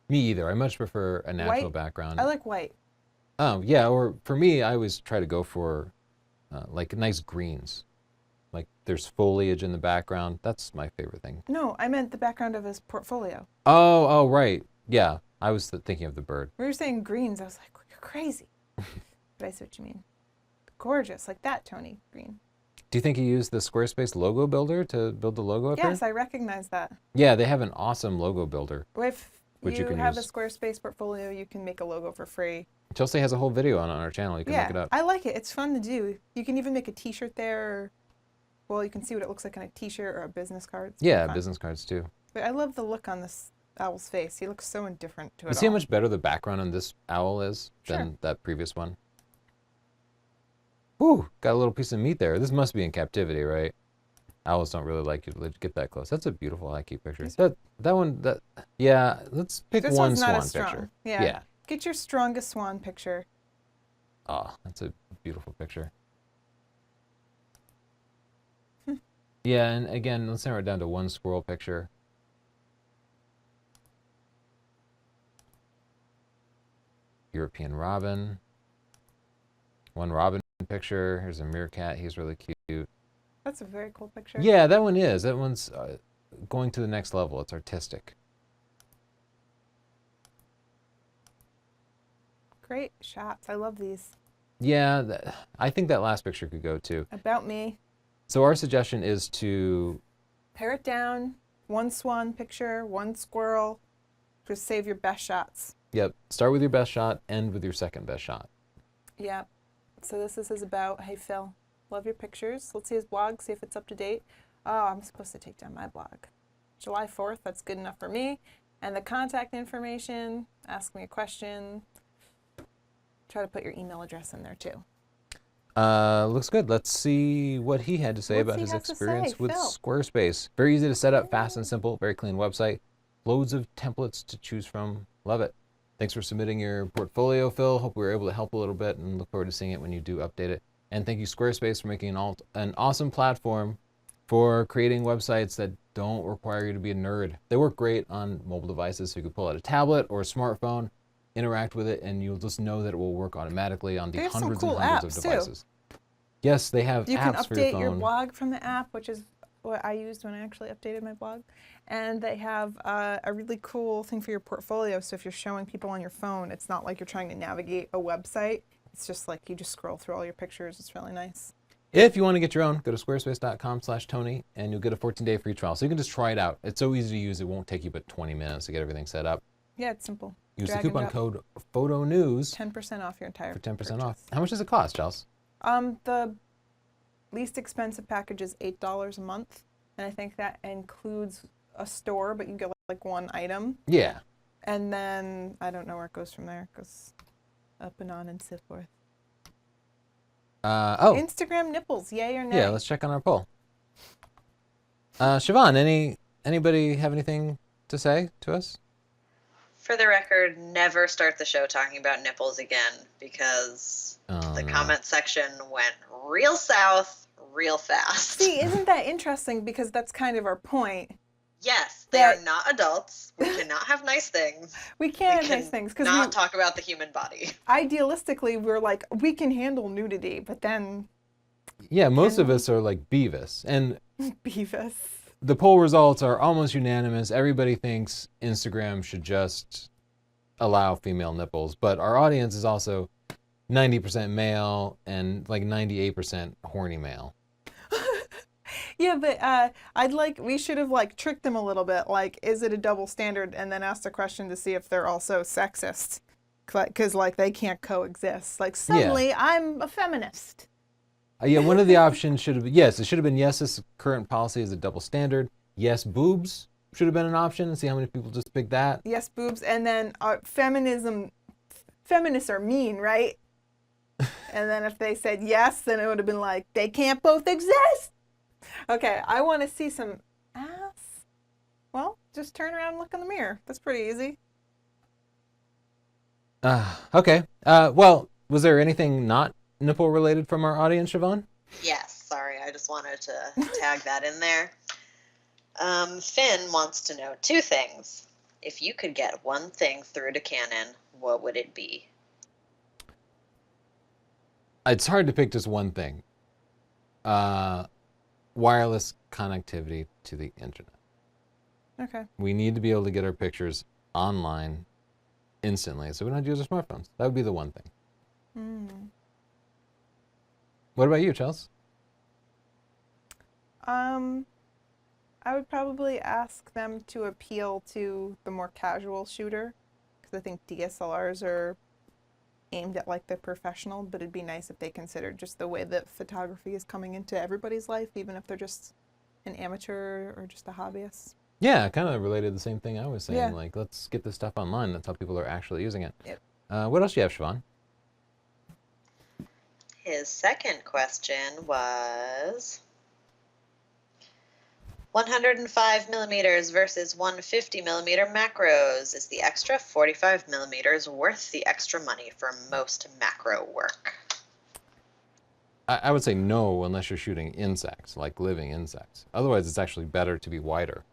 Me either. I much prefer a natural White? background. I like white. Oh, yeah, or for me, I always try to go for like nice greens. Like there's foliage in the background. That's my favorite thing. No, I meant the background of his portfolio. Oh, right. Yeah, I was thinking of the bird. We were saying greens. I was like, you're crazy. But I see what you mean. Gorgeous, like that, Tony Green. Do you think you used the Squarespace logo builder to build the logo up here? Yes, I recognize that. Yeah, they have an awesome logo builder. If Which you you can have use. a Squarespace portfolio, you can make a logo for free. Chelsea has a whole video on our channel. You can look it up. I like it. It's fun to do. You can even make a T-shirt there. Or, well, you can see what it looks like on a T-shirt or a business card. It's Yeah, fun. business cards too. But I love the look on this owl's face. He looks so indifferent to it You see how all. much better the background on this owl is Sure. than that previous one? Whew, got a little piece of meat there. This must be in captivity, right? Owls don't really like you to get that close. That's a beautiful high-key picture. Yeah, let's pick This one one's not swan as strong. picture. Yeah. Get your strongest swan picture. Oh, that's a beautiful picture. Yeah, and again, let's narrow it down to one squirrel picture. European robin. One robin picture. Here's a meerkat. He's really cute. That's a very cool picture. Yeah, that one is. That one's going to the next level. It's artistic. Great shots. I love these. Yeah, I think that last picture could go too. About me. So our suggestion is to... Pare it down. One swan picture, one squirrel. Just save your best shots. Yep, start with your best shot, end with your second best shot. Yep. So this is his about. Hey, Phil. Love your pictures. Let's see his blog, see if it's up to date. Oh, I'm supposed to take down my blog. July 4th, that's good enough for me. And the contact information, ask me a question. Try to put your email address in there too. Looks good. Let's see what he had to say What's about he his have to experience say, with Phil? Squarespace. Very easy to set up, fast and simple, very clean website. Loads of templates to choose from. Love it. Thanks for submitting your portfolio, Phil. Hope we were able to help a little bit and look forward to seeing it when you do update it. And thank you, Squarespace, for making an awesome platform for creating websites that don't require you to be a nerd. They work great on mobile devices, so you can pull out a tablet or a smartphone, interact with it, and you'll just know that it will work automatically on the They have some hundreds cool and hundreds apps, of too. devices. Yes, they have You can apps for your update phone. your blog from the app, which is what I used when I actually updated my blog. And they have a really cool thing for your portfolio. So if you're showing people on your phone, it's not like you're trying to navigate a website. It's just like you just scroll through all your pictures. It's really nice. If you want to get your own, go to squarespace.com/Tony and you'll get a 14-day free trial. So you can just try it out. It's so easy to use, it won't take you but 20 minutes to get everything set up. Yeah, it's simple. Use Drag the and coupon drop. code PHOTONEWS 10% off your entire for 10% off. purchase. How much does it cost, Chels? The least expensive package is $8 a month. And I think that includes a store, but you get like one item. Yeah. And then I don't know where it goes from there. It goes up and on and so forth. Instagram nipples, yay or nay? Yeah, let's check on our poll. Siobhan, anybody have anything to say to us? For the record, never start the show talking about nipples again because the comment section went real south real fast. See, isn't that interesting? Because that's kind of our point. Yes, they That- are not adults. We cannot have nice things. We can't We have nice things because not talk about the human body. idealistically we're like we can handle nudity, but then Yeah, most of us are like Beavis. And Beavis. the poll results are almost unanimous. Everybody thinks Instagram should just allow female nipples. But our audience is also 90% male and like 98% horny male. Yeah, but we should have like tricked them a little bit. Like, is it a double standard? And then asked a question to see if they're also sexist. Because like they can't coexist. Like suddenly I'm a feminist. Yeah, one of the options should have been, yes, it should have been yes, this current policy is a double standard. Yes, boobs should have been an option, and see how many people just picked that. Yes, boobs. And then feminists are mean, right? And then if they said yes, then it would have been like, they can't both exist. Okay, I want to see some ass. Well, just turn around and look in the mirror. That's pretty easy. Okay. Well, was there anything not nipple related from our audience, Siobhan? Yes, sorry, I just wanted to tag that in there. Finn wants to know 2 things. If you could get one thing through to Canon, what would it be? It's hard to pick just one thing. Wireless connectivity to the internet. Okay. We need to be able to get our pictures online instantly, so we don't have to use our smartphones. That would be the one thing. What about you, Chels? I would probably ask them to appeal to the more casual shooter, because I think DSLRs are aimed at like the professional, but it'd be nice if they considered just the way that photography is coming into everybody's life, even if they're just an amateur or just a hobbyist. Yeah, kind of related to the same thing I was saying. Yeah. Like, let's get this stuff online. That's how people are actually using it. Yep. What else do you have, Siobhan? His second question was 105 millimeters versus 150 millimeter macros. Is the extra 45 millimeters worth the extra money for most macro work? I would say no, unless you're shooting insects, like living insects. Otherwise, it's actually better to be wider.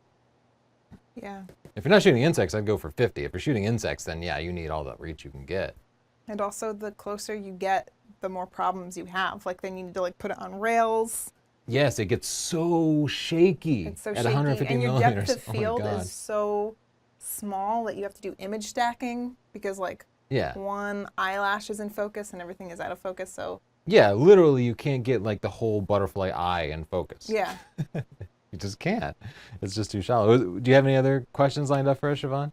Yeah. If you're not shooting insects, I'd go for 50. If you're shooting insects, then yeah, you need all the reach you can get. And also, the closer you get, the more problems you have. Like, then you need to like put it on rails. Yes, it gets so shaky It's so at shaky, 150 and your millimeters. depth of Oh my field God. is so small that you have to do image stacking because like Yeah. one eyelash is in focus and everything is out of focus. So Yeah, literally, you can't get like the whole butterfly eye in focus. yeah. You just can't. It's just too shallow. Do you have any other questions lined up for us, Siobhan?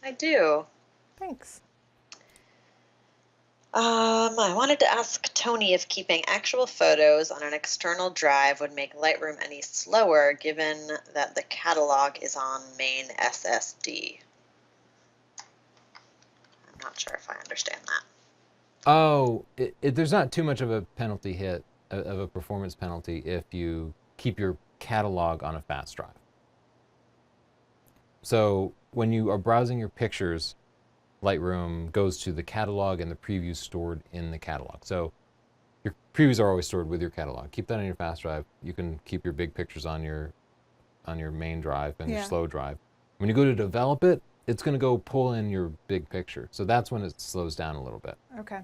I do. Thanks. I wanted to ask Tony if keeping actual photos on an external drive would make Lightroom any slower, given that the catalog is on main SSD. I'm not sure if I understand that. Oh, there's not too much of a penalty hit, of a performance penalty, if you keep your catalog on a fast drive. So when you are browsing your pictures, Lightroom goes to the catalog and the previews stored in the catalog. So your previews are always stored with your catalog. Keep that on your fast drive. You can keep your big pictures on your main drive and your slow drive. When you go to develop it, it's going to go pull in your big picture. So that's when it slows down a little bit. Okay.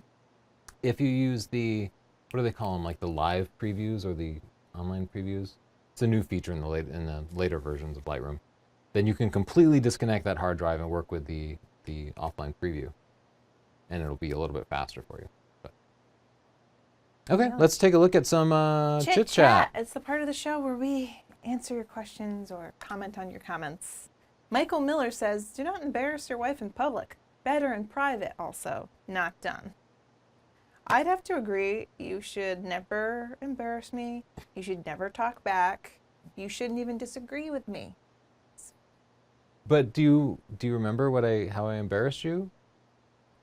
If you use the, what do they call them, like the live previews or the online previews? It's a new feature in the later versions of Lightroom. Then you can completely disconnect that hard drive and work with the offline preview, and it'll be a little bit faster for you. But. Okay, let's take a look at some chit chat. It's the part of the show where we answer your questions or comment on your comments. Michael Miller says, "Do not embarrass your wife in public. Better in private also. Not done." I'd have to agree. You should never embarrass me. You should never talk back. You shouldn't even disagree with me. But do you remember how I embarrassed you?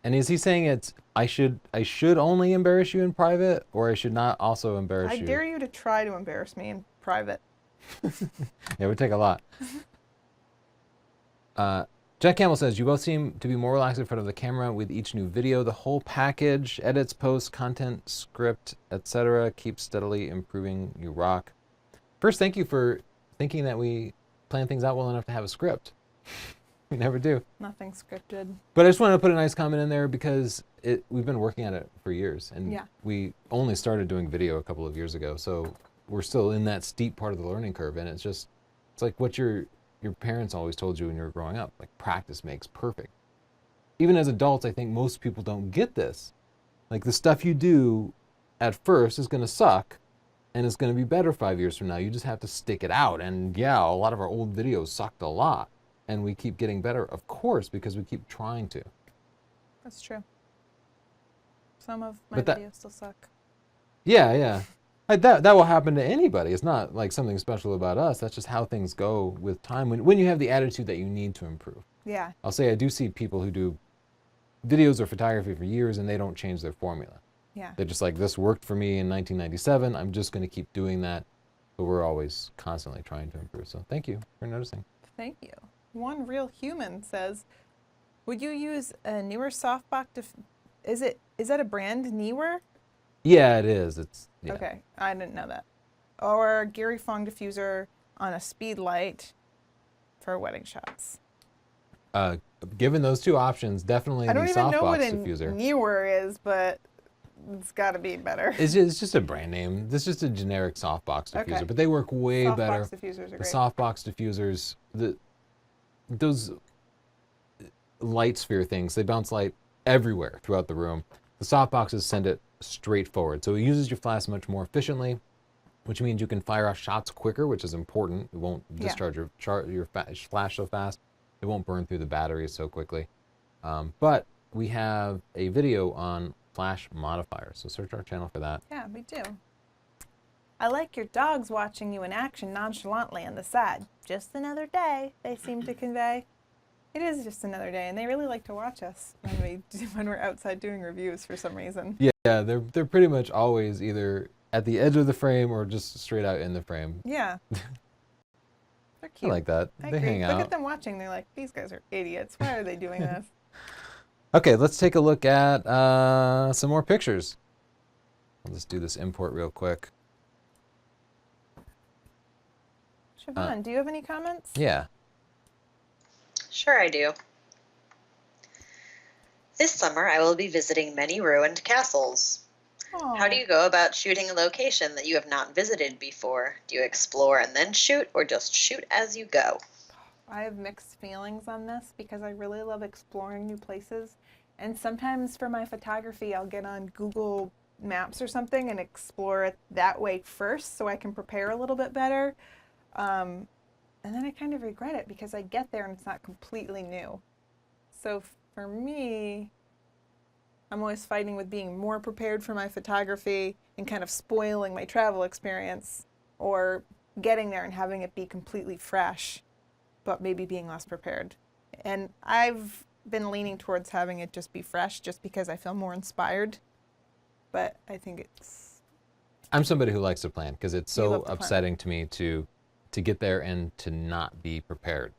And is he saying I should only embarrass you in private, or I should not also embarrass you? I dare you to try to embarrass me in private. Yeah, it would take a lot. Jack Campbell says, "You both seem to be more relaxed in front of the camera with each new video. The whole package, edits, posts, content, script, etc. keeps steadily improving. You rock." First, thank you for thinking that we plan things out well enough to have a script. We never do. Nothing scripted. But I just wanted to put a nice comment in there because we've been working at it for years, and we only started doing video a couple of years ago, so we're still in that steep part of the learning curve, and it's like what your parents always told you when you were growing up, like practice makes perfect. Even as adults, I think most people don't get this. Like the stuff you do at first is going to suck and it's going to be better 5 years from now. You just have to stick it out. And yeah, a lot of our old videos sucked a lot and we keep getting better, of course, because we keep trying to. That's true. Some of my videos still suck. Yeah, yeah. That will happen to anybody. It's not like something special about us. That's just how things go with time when you have the attitude that you need to improve. Yeah. I'll say I do see people who do videos or photography for years and they don't change their formula. Yeah. They're just like, this worked for me in 1997. I'm just going to keep doing that. But we're always constantly trying to improve. So thank you for noticing. Thank you. One Real Human says, would you use a newer softbox? Is that a brand, Newer? Yeah, it is. It's yeah. Okay, I didn't know that. Or Gary Fong diffuser on a speed light for wedding shots. Given those two options, definitely the softbox diffuser. I don't even know what a Newer is, but it's got to be better. It's just a brand name. This is just a generic softbox diffuser, Okay. but they work way better. Softbox diffusers are the great. softbox diffusers, those light sphere things, they bounce light everywhere throughout the room. The softboxes send it straight forward. So it uses your flash much more efficiently, which means you can fire off shots quicker, which is important. It won't discharge your flash so fast. It won't burn through the batteries so quickly. But we have a video on flash modifiers, so search our channel for that. Yeah, we do. I like your dogs watching you in action nonchalantly on the side. Just another day, they seem to convey. It is just another day, and they really like to watch us when we're outside doing reviews for some reason. Yeah, they're pretty much always either at the edge of the frame or just straight out in the frame. Yeah. They're cute. I like that. I They agree. hang out. Look at them watching. They're like, these guys are idiots. Why are they doing this? Okay, let's take a look at some more pictures. I'll just do this import real quick. Siobhan, do you have any comments? Yeah. Sure, I do. This summer, I will be visiting many ruined castles. Aww. How do you go about shooting a location that you have not visited before? Do you explore and then shoot, or just shoot as you go? I have mixed feelings on this because I really love exploring new places. And sometimes for my photography, I'll get on Google Maps or something and explore it that way first so I can prepare a little bit better. And then I kind of regret it because I get there and it's not completely new. So for me, I'm always fighting with being more prepared for my photography and kind of spoiling my travel experience, or getting there and having it be completely fresh, but maybe being less prepared. And I've been leaning towards having it just be fresh just because I feel more inspired. But I think it's... I'm somebody who likes to plan because it's You so love to plan. upsetting to me to get there and to not be prepared.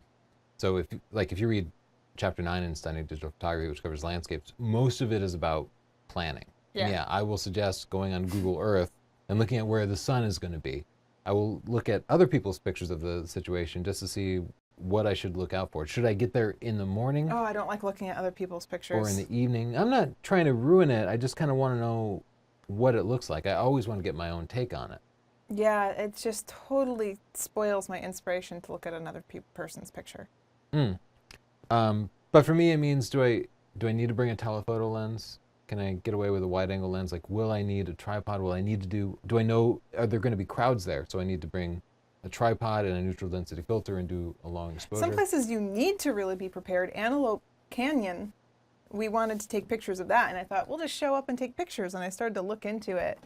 So if you read Chapter 9 in Stunning Digital Photography, which covers landscapes, most of it is about planning. Yeah. And yeah, I will suggest going on Google Earth and looking at where the sun is going to be. I will look at other people's pictures of the situation just to see what I should look out for. Should I get there in the morning Oh, I don't like looking at other people's pictures. or in the evening? I'm not trying to ruin it. I just kind of want to know what it looks like. I always want to get my own take on it. Yeah, it just totally spoils my inspiration to look at another person's picture. But for me, it means, do I need to bring a telephoto lens? Can I get away with a wide angle lens? Like, will I need a tripod? Will I need to do I know, are there going to be crowds there? So I need to bring a tripod and a neutral density filter and do a long exposure. Some places you need to really be prepared. Antelope Canyon, we wanted to take pictures of that, and I thought, we'll just show up and take pictures, and I started to look into it.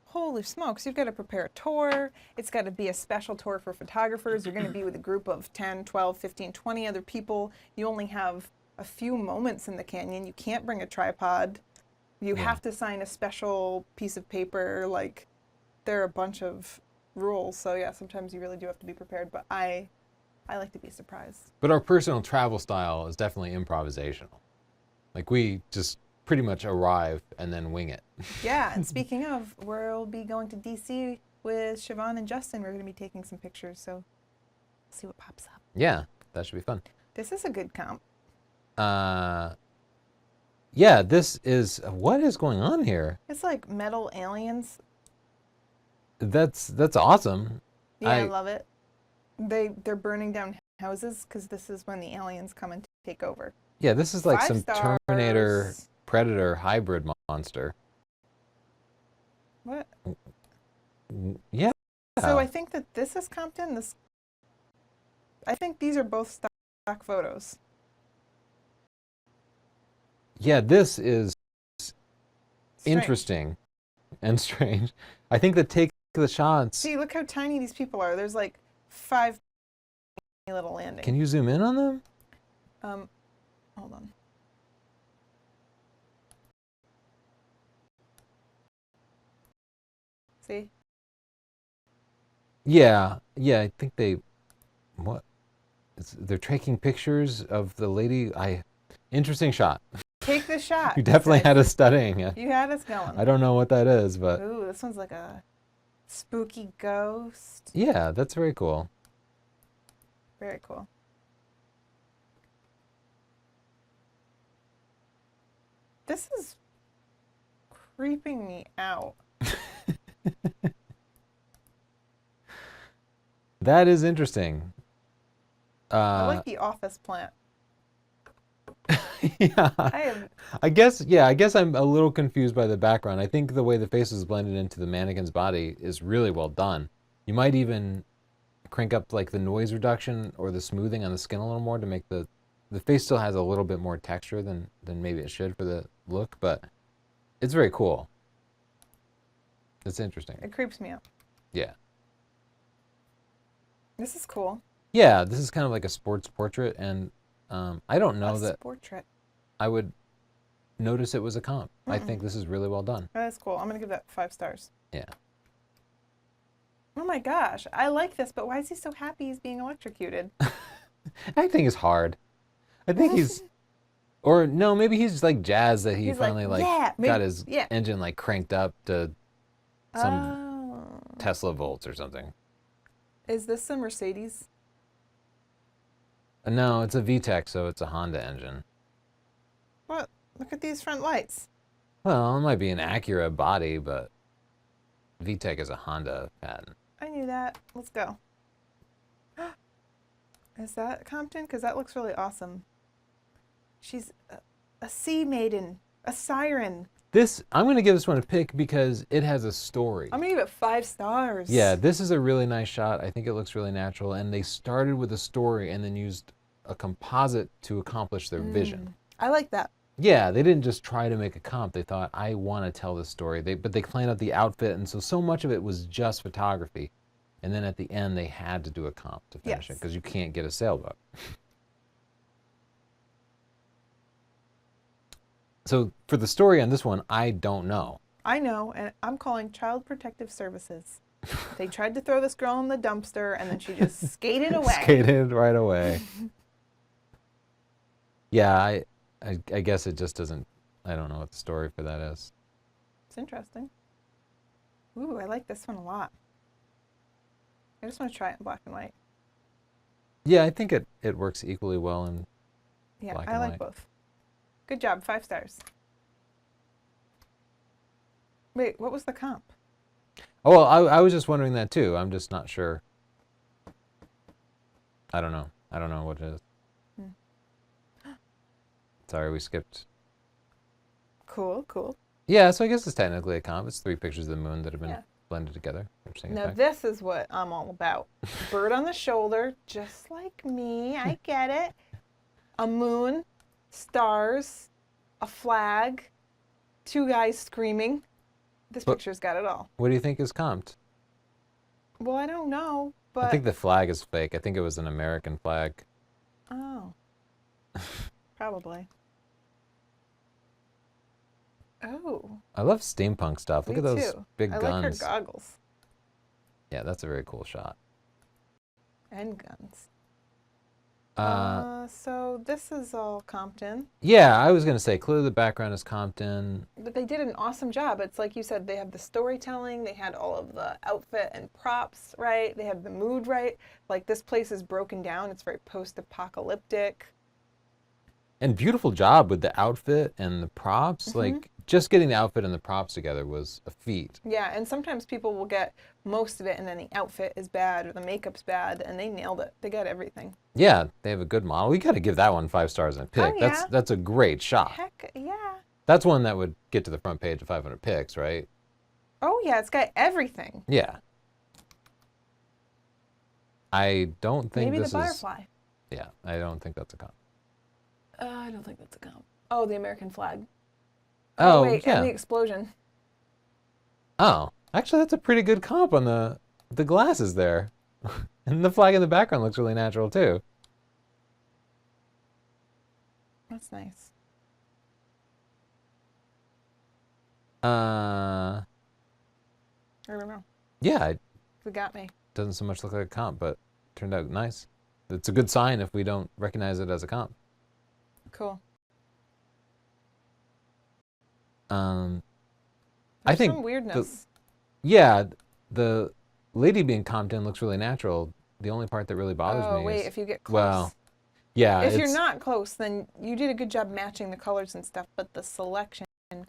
Holy smokes, you've got to prepare a tour. It's got to be a special tour for photographers. You're going to be with a group of 10, 12, 15, 20 other people. You only have a few moments in the canyon. You can't bring a tripod. You have to sign a special piece of paper. Like, there are a bunch of rules. So yeah, sometimes you really do have to be prepared, but I like to be surprised. But our personal travel style is definitely improvisational. Like, we just pretty much arrive and then wing it. Yeah, and speaking of, we'll be going to DC with Siobhan and Justin. We're going to be taking some pictures, so see what pops up. Yeah, that should be fun. This is a good comp. Yeah, this is, what is going on here? It's like metal aliens. That's awesome. Yeah, I love it. They're burning down houses because this is when the aliens come and take over. Yeah, this is like 5 some stars. Terminator Predator hybrid monster. What? Yeah. So I think that this is Compton. I think these are both stock photos. Yeah, this is Strange. interesting and strange. I think the take the shots. See, look how tiny these people are. There's like 5 little landing. Can you zoom in on them? Hold on. See? Yeah, I think they're taking pictures of the lady. Interesting shot. Take the shot. You definitely had us studying. You had us going. I don't know what that is, but Ooh, this one's like a spooky ghost. yeah, that's very cool. Very cool. This is creeping me out. That is interesting. I like the office plant. Yeah. I I guess I'm a little confused by the background. I think the way the face is blended into the mannequin's body is really well done. You might even crank up like the noise reduction or the smoothing on the skin a little more to make the face still has a little bit more texture than maybe it should for the look, but it's very cool. It's interesting. It creeps me out. Yeah. This is cool. Yeah, this is kind of like a sports portrait, and I don't know that portrait. I would notice it was a comp. I think this is really well done. That's cool. I'm gonna give that 5 stars. Yeah. Oh my gosh, I like this, but why is he so happy he's being electrocuted? Acting is hard. I think he's, or no, maybe he's just like jazzed that he He's finally like, yeah, got his yeah. engine like cranked up to some Oh. Tesla volts or something. Is this a Mercedes? No, it's a VTEC, so it's a Honda engine. What? Look at these front lights. Well, it might be an Acura body, but VTEC is a Honda patent. I knew that. Let's go. Is that Compton? Because that looks really awesome. She's a sea maiden, a siren. I'm going to give this one a pick because it has a story. I'm going to give it 5 stars. Yeah, this is a really nice shot. I think it looks really natural. And they started with a story and then used a composite to accomplish their vision. I like that. Yeah, they didn't just try to make a comp. They thought, I want to tell this story. But they planned out the outfit, and so much of it was just photography. And then at the end, they had to do a comp to finish it because you can't get a sailboat. So for the story on this one, I don't know. I know, and I'm calling Child Protective Services. They tried to throw this girl in the dumpster, and then she just skated away. Skated right away. Yeah, I guess it just doesn't, I don't know what the story for that is. It's interesting. Ooh, I like this one a lot. I just want to try it in black and white. Yeah, I think it works equally well in black and I like white. both. Good job, 5 stars. Wait, what was the comp? Oh, well, I was just wondering that too. I'm just not sure. I don't know. I don't know what it is. Sorry, we skipped. Cool, cool. Yeah, so I guess it's technically a comp. It's 3 pictures of the moon that have been blended together. Interesting Now effect. this is what I'm all about. Bird on the shoulder, just like me. I get it. A moon, stars, a flag, 2 guys screaming. This picture's got it all. What do you think is comped? Well, I don't know, but... I think the flag is fake. I think it was an American flag. Oh. Probably. Oh. I love steampunk stuff. Look Me at those too. big I guns. like her goggles. Yeah, that's a very cool shot. And guns. Uh, So this is all Compton. Yeah, I was going to say, clearly the background is Compton. But they did an awesome job. It's like you said, they have the storytelling, they had all of the outfit and props right, they had the mood right. Like this place is broken down, it's very post-apocalyptic. And beautiful job with the outfit and the props. Like, just getting the outfit and the props together was a feat. Yeah, and sometimes people will get most of it and then the outfit is bad or the makeup's bad, and they nailed it. They got everything. Yeah, they have a good model. We got to give that one 5 stars and a pick. Oh, yeah. That's a great shot. Heck, yeah. That's one that would get to the front page of 500 picks, right? Oh yeah, it's got everything. Yeah. I don't think Maybe this the is. butterfly. Yeah, I don't think that's a comp. I don't think that's a comp. Oh, the American flag. Oh, Wait, yeah. and the explosion. Oh, actually, that's a pretty good comp on the glasses there. And the flag in the background looks really natural too. That's nice. Uh, I don't know. yeah, it It got me. doesn't so much look like a comp, but turned out nice. It's a good sign if we don't recognize it as a comp. Cool. I There's think some weirdness. yeah, the lady being comped in looks really natural. The only part that really bothers Oh me wait, is, if you get close. well, yeah, if you're it's, not close, then you did a good job matching the colors and stuff, but the selection. yeah,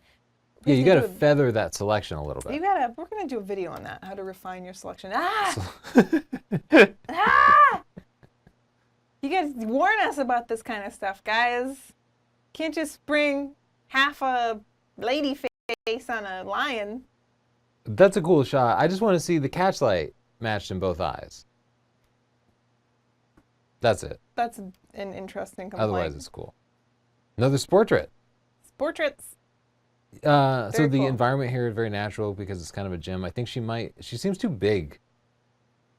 you got to to feather that selection a little You bit. gotta. We're gonna do a video on that. How to refine your selection. Ah! So- Ah! You guys warn us about this kind of stuff, guys. Can't just bring half a lady face on a lion. That's a cool shot. I just want to see the catch light matched in both eyes. That's it. That's an interesting complaint. Otherwise, it's cool. Another portrait. Portraits. So Very the cool. environment here is very natural because it's kind of a gym. I think she seems too big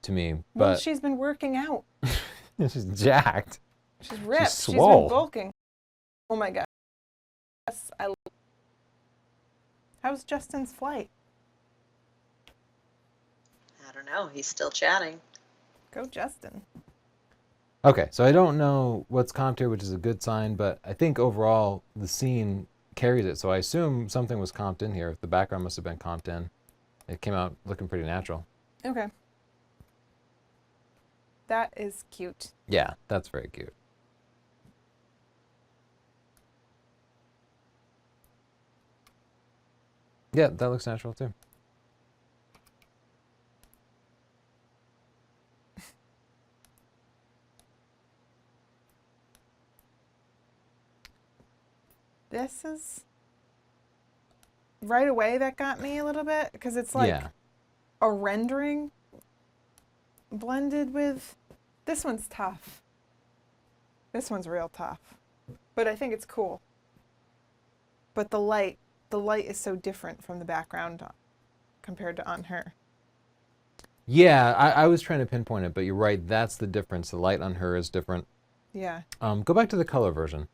to me, Well, but she's been working out. she's jacked. She's ripped. She's swole. been bulking. Oh my god. Yes, How's Justin's flight? I don't know. He's still chatting. Go, Justin. Okay, so I don't know what's comped here, which is a good sign, but I think overall the scene carries it. So I assume something was comped in here. The background must have been comped in. It came out looking pretty natural. Okay. That is cute. Yeah, that's very cute. Yeah, that looks natural too. This is right away that got me a little bit because it's like Yeah. a rendering blended with this one's tough. This one's real tough. But I think it's cool. But the light is so different from the background compared to on her. Yeah, I was trying to pinpoint it, but you're right. That's the difference. The light on her is different. Yeah. Go back to the color version.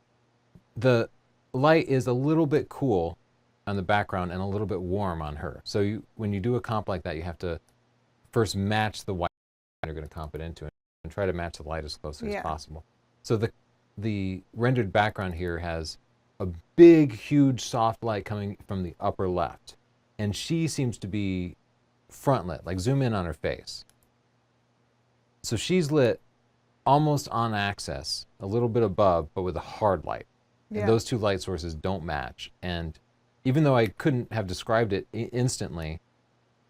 The light is a little bit cool on the background and a little bit warm on her. So when you do a comp like that, you have to first match the white you're going to comp it into and try to match the light as closely as possible. So the rendered background here has a big, huge soft light coming from the upper left. And she seems to be front lit, like zoom in on her face. So she's lit almost on axis, a little bit above, but with a hard light. Yeah. And those two light sources don't match. And even though I couldn't have described it instantly,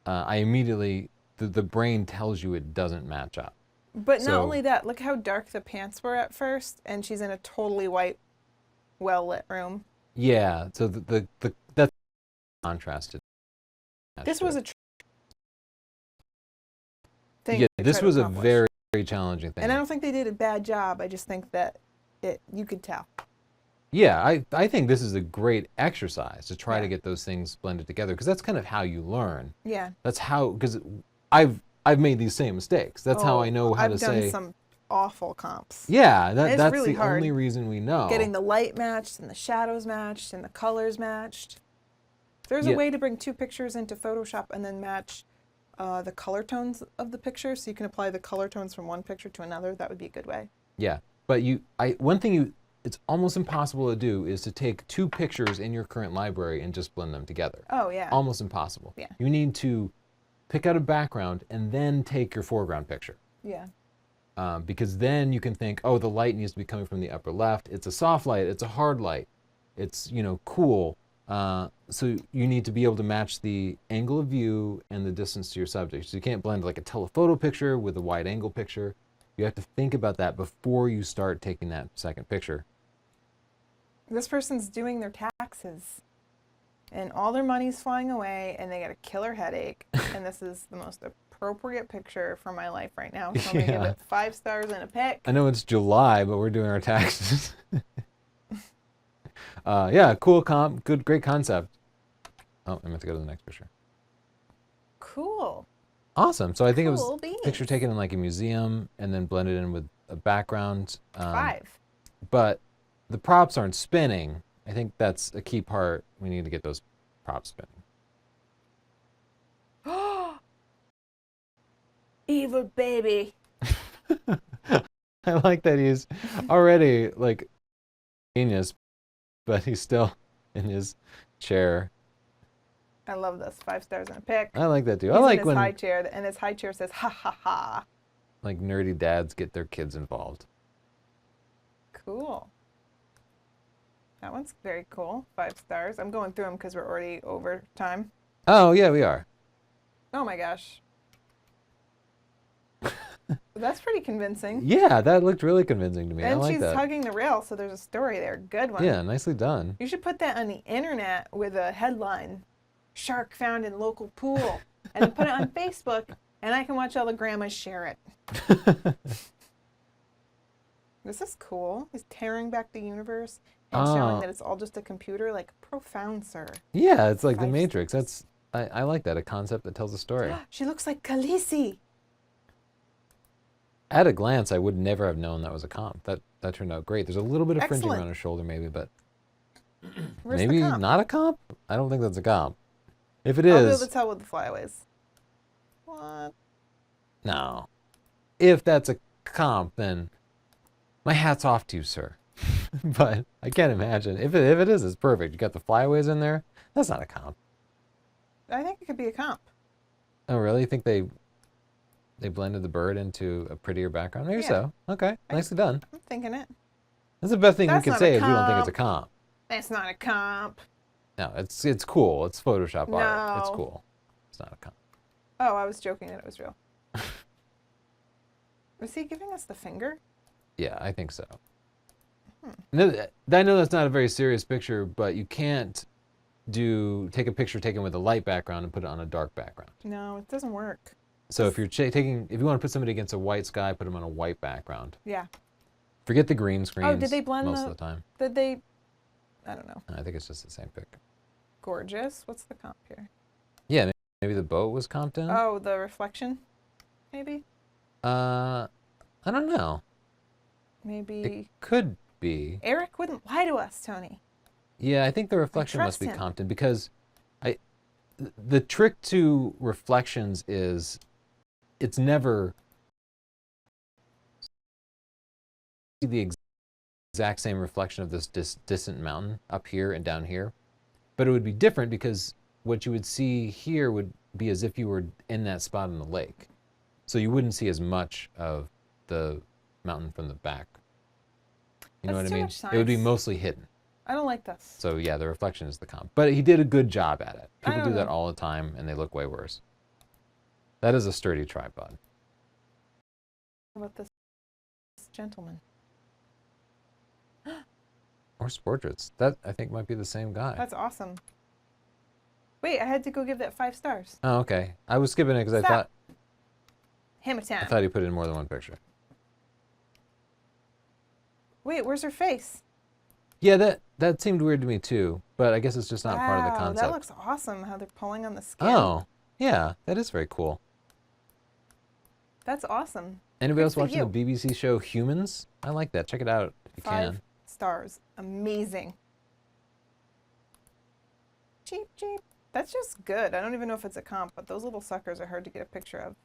I immediately, the brain tells you it doesn't match up. But So- not only that, look how dark the pants were at first, and she's in a totally white, well-lit room. Yeah, so that's contrasted. This was a thing. Yeah, they this tried to was a accomplish. very, very challenging thing. And I don't think they did a bad job. I just think that you could tell. Yeah, I think this is a great exercise to try to Yeah. get those things blended together because that's kind of how you learn. Yeah. That's how, because I've made these same mistakes. That's how I know how I've to done say. some awful comps. Yeah, And it's that's really the hard only reason we know. Getting the light matched and the shadows matched and the colors matched. There's Yeah. a way to bring two pictures into Photoshop and then match the color tones of the picture, so you can apply the color tones from one picture to another. That would be a good way. Yeah, but one thing it's almost impossible to do is to take two pictures in your current library and just blend them together. Oh yeah. Almost impossible. Yeah. You need to pick out a background and then take your foreground picture. Yeah. Because then you can think, oh, the light needs to be coming from the upper left. It's a soft light. It's a hard light. It's, cool. So you need to be able to match the angle of view and the distance to your subject. So you can't blend like a telephoto picture with a wide angle picture. You have to think about that before you start taking that second picture. This person's doing their taxes. and all their money's flying away, and they get a killer headache. And this is the most appropriate picture for my life right now. So I'm gonna give Yeah. it 5 stars and a pick. I know it's July, but we're doing our taxes. Yeah, cool comp, great concept. Oh, I meant to go to the next picture. Cool. Awesome. So I think it Cool was beans. a picture taken in like a museum and then blended in with a background. 5. But the props aren't spinning. I think that's a key part. We need to get those props spinning. Evil baby. I like that he's already like genius, but he's still in his chair. I love this. 5 stars and a pick. I like that too. He's I like in his when high chair, and his high chair says ha ha ha. like nerdy dads get their kids involved. Cool. That one's very cool. 5 stars. I'm going through them because we're already over time. Oh yeah, we are. Oh my gosh. That's pretty convincing. Yeah, that looked really convincing to me. I And like she's that. hugging the rail, so there's a story there. Good one. Yeah, nicely done. You should put that on the internet with a headline, "Shark found in local pool," and then put it on Facebook, and I can watch all the grandmas share it. This is cool. He's tearing back the universe and showing Oh. that it's all just a computer. Like, profound, sir. Yeah, it's like the 5 Matrix. stars. I like that, a concept that tells a story. She looks like Khaleesi. At a glance, I would never have known that was a comp. That turned out great. There's a little bit of fringing Excellent. around her shoulder, maybe, but Where's maybe the comp? not a comp. I don't think that's a comp. If it I'll be able is, to tell with the flyaways. What? no. If that's a comp, then my hat's off to you, sir. But I can't imagine. If it is, it's perfect. You got the flyaways in there. That's not a comp. I think it could be a comp. Oh, really? You think they blended the bird into a prettier background? Maybe Yeah. so. Okay, nicely done. I'm thinking it. That's the best thing we That's can not say a is we don't think it's a comp. That's not a comp. No, it's cool. It's Photoshop art. It's No. cool. It's not a comp. Oh, I was joking that it was real. Was he giving us the finger? Yeah, I think so. No, I know that's not a very serious picture, but you can't take a picture taken with a light background and put it on a dark background. No, it doesn't work. So if you're if you want to put somebody against a white sky, put them on a white background. Yeah. Forget the green screens. did they blend most the- of the time? Did they? I don't know. I think it's just the same pic. Gorgeous. What's the comp here? Yeah, maybe the boat was comped in. Oh, the reflection? Maybe? I don't know. Maybe. It could be. Eric wouldn't lie to us, Tony. Yeah, I think the reflection must trust be him. comped in because the trick to reflections is it's never the exact same reflection of this distant mountain up here and down here, but it would be different because what you would see here would be as if you were in that spot in the lake, so you wouldn't see as much of the mountain from the back. You know That's what I too mean? much It would be science. mostly hidden. I don't like this. So yeah, the reflection is the comp. But he did a good job at it. I People don't do that know. all the time and they look way worse. That is a sturdy tripod. How about this gentleman? Or portraits. That I think might be the same guy. That's awesome. Wait, I had to go give that 5 stars. Oh, okay. I was skipping it because I Stop. Hammer I time. thought he put in more than one picture. Wait, where's her face? Yeah, that seemed weird to me too, but I guess it's just not part of the Wow, concept. that looks awesome, how they're pulling on the skin. Oh, yeah, that is very cool. That's awesome. Anybody Good else for watching you. the BBC show Humans? I like that. Check it out if you 5 can. stars. Amazing. Cheap, cheap. That's just good. I don't even know if it's a comp, but those little suckers are hard to get a picture of.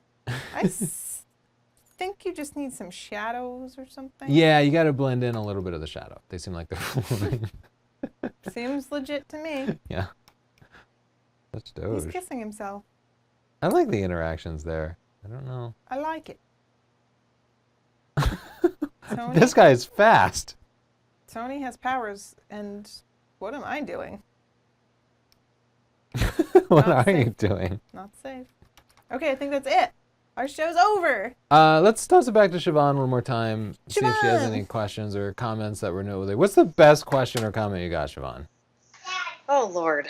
I think you just need some shadows or something. Yeah, you got to blend in a little bit of the shadow. They seem like they're Seems legit to me. Yeah. That's He's Doge. kissing himself. I like the interactions there. I don't know. I like it. Tony, This guy is fast. Tony has powers, and what am I doing? What Not are you safe. doing? Not safe. Okay, I think that's it. Our show's over. Let's toss it back to Siobhan one more time. See if she has Siobhan! any questions or comments that were noteworthy. What's the best question or comment you got, Siobhan? Oh Lord.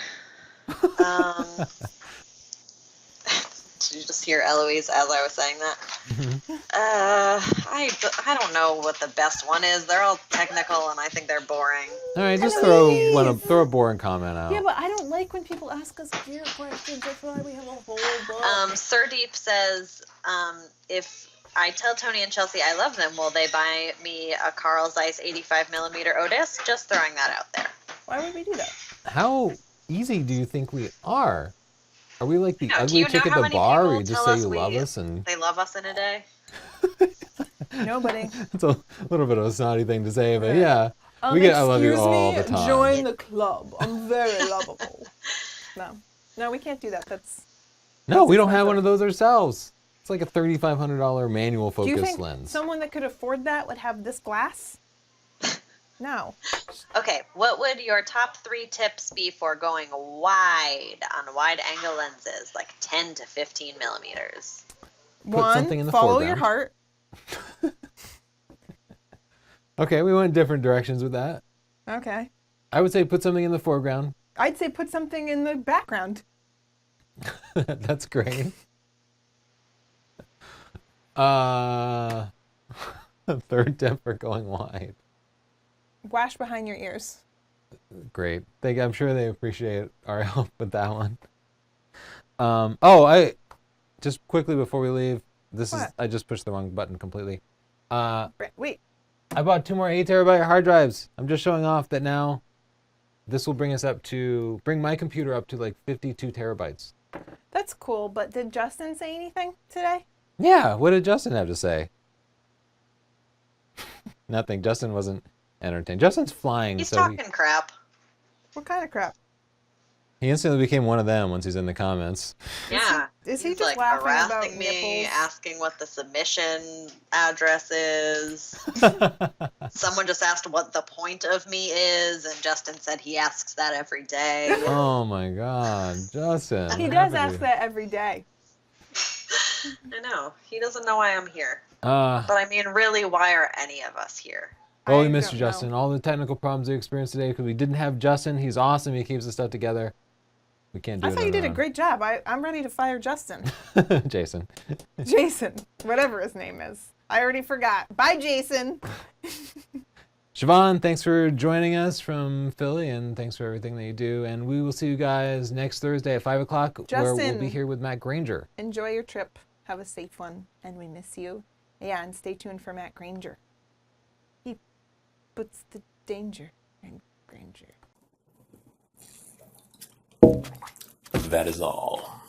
Um, did you just hear Eloise as I was saying that? I don't know what the best one is. They're all technical, and I think they're boring. All right, just Eloise! throw a boring comment out. Yeah, but I don't like when people ask us gear questions. That's why we have a whole book. Sir Deep says, if I tell Tony and Chelsea I love them, will they buy me a Carl Zeiss 85mm Otis? Just throwing that out there. Why would we do that? How easy do you think we are? Are we like the No, do ugly you know chick at how the many bar where people you just tell say us you we- love us and They love us in a day. Nobody. it's a little bit of a snotty thing to say, but yeah. We get I love you all the time. Join the club. I'm very lovable. No, we can't do that. No, we don't have one of those ourselves. It's like a $3,500 manual Do you focus think lens. someone that could afford that would have this glass? No. Okay, what would your top 3 tips be for going wide on wide-angle lenses, like 10 to 15 millimeters? something in One, the follow your foreground. heart. Okay, we went different directions with that. Okay. I would say put something in the foreground. I'd say put something in the background. That's great. Third tip for going wide. Wash behind your ears. Great. I'm sure they appreciate our help with that one. I just quickly before we leave, What? I just pushed the wrong button completely. Wait. I bought 2 more 8 terabyte hard drives. I'm just showing off that now this will bring my computer up to like 52 terabytes. That's cool, but did Justin say anything today? Yeah, what did Justin have to say? Nothing. Justin wasn't entertained. Justin's flying, He's so talking crap. What kind of crap? he instantly became one of them once he's in the comments. Yeah. Is he He's just like laughing about harassing me, nipples? asking what the submission address is. Someone just asked what the point of me is, and Justin said he asks that every day. Oh my God, Justin. He what does happened ask to that every day. I know. He doesn't know why I'm here. you? But I mean, really, why are any of us here? Well, we I missed you, don't know. Justin. All the technical problems we experienced today because we didn't have Justin. He's awesome. He keeps the stuff together. We can't do I it thought you on did our a great job. I'm ready to fire Justin. own. Jason. Jason, whatever his name is. I already forgot. Bye, Jason. Siobhan, thanks for joining us from Philly, and thanks for everything that you do. And we will see you guys next Thursday at 5 o'clock, where we'll Justin. be here with Matt Granger. Enjoy your trip. Have a safe one. And we miss you. Yeah, and stay tuned for Matt Granger. He puts the danger in Granger. That is all.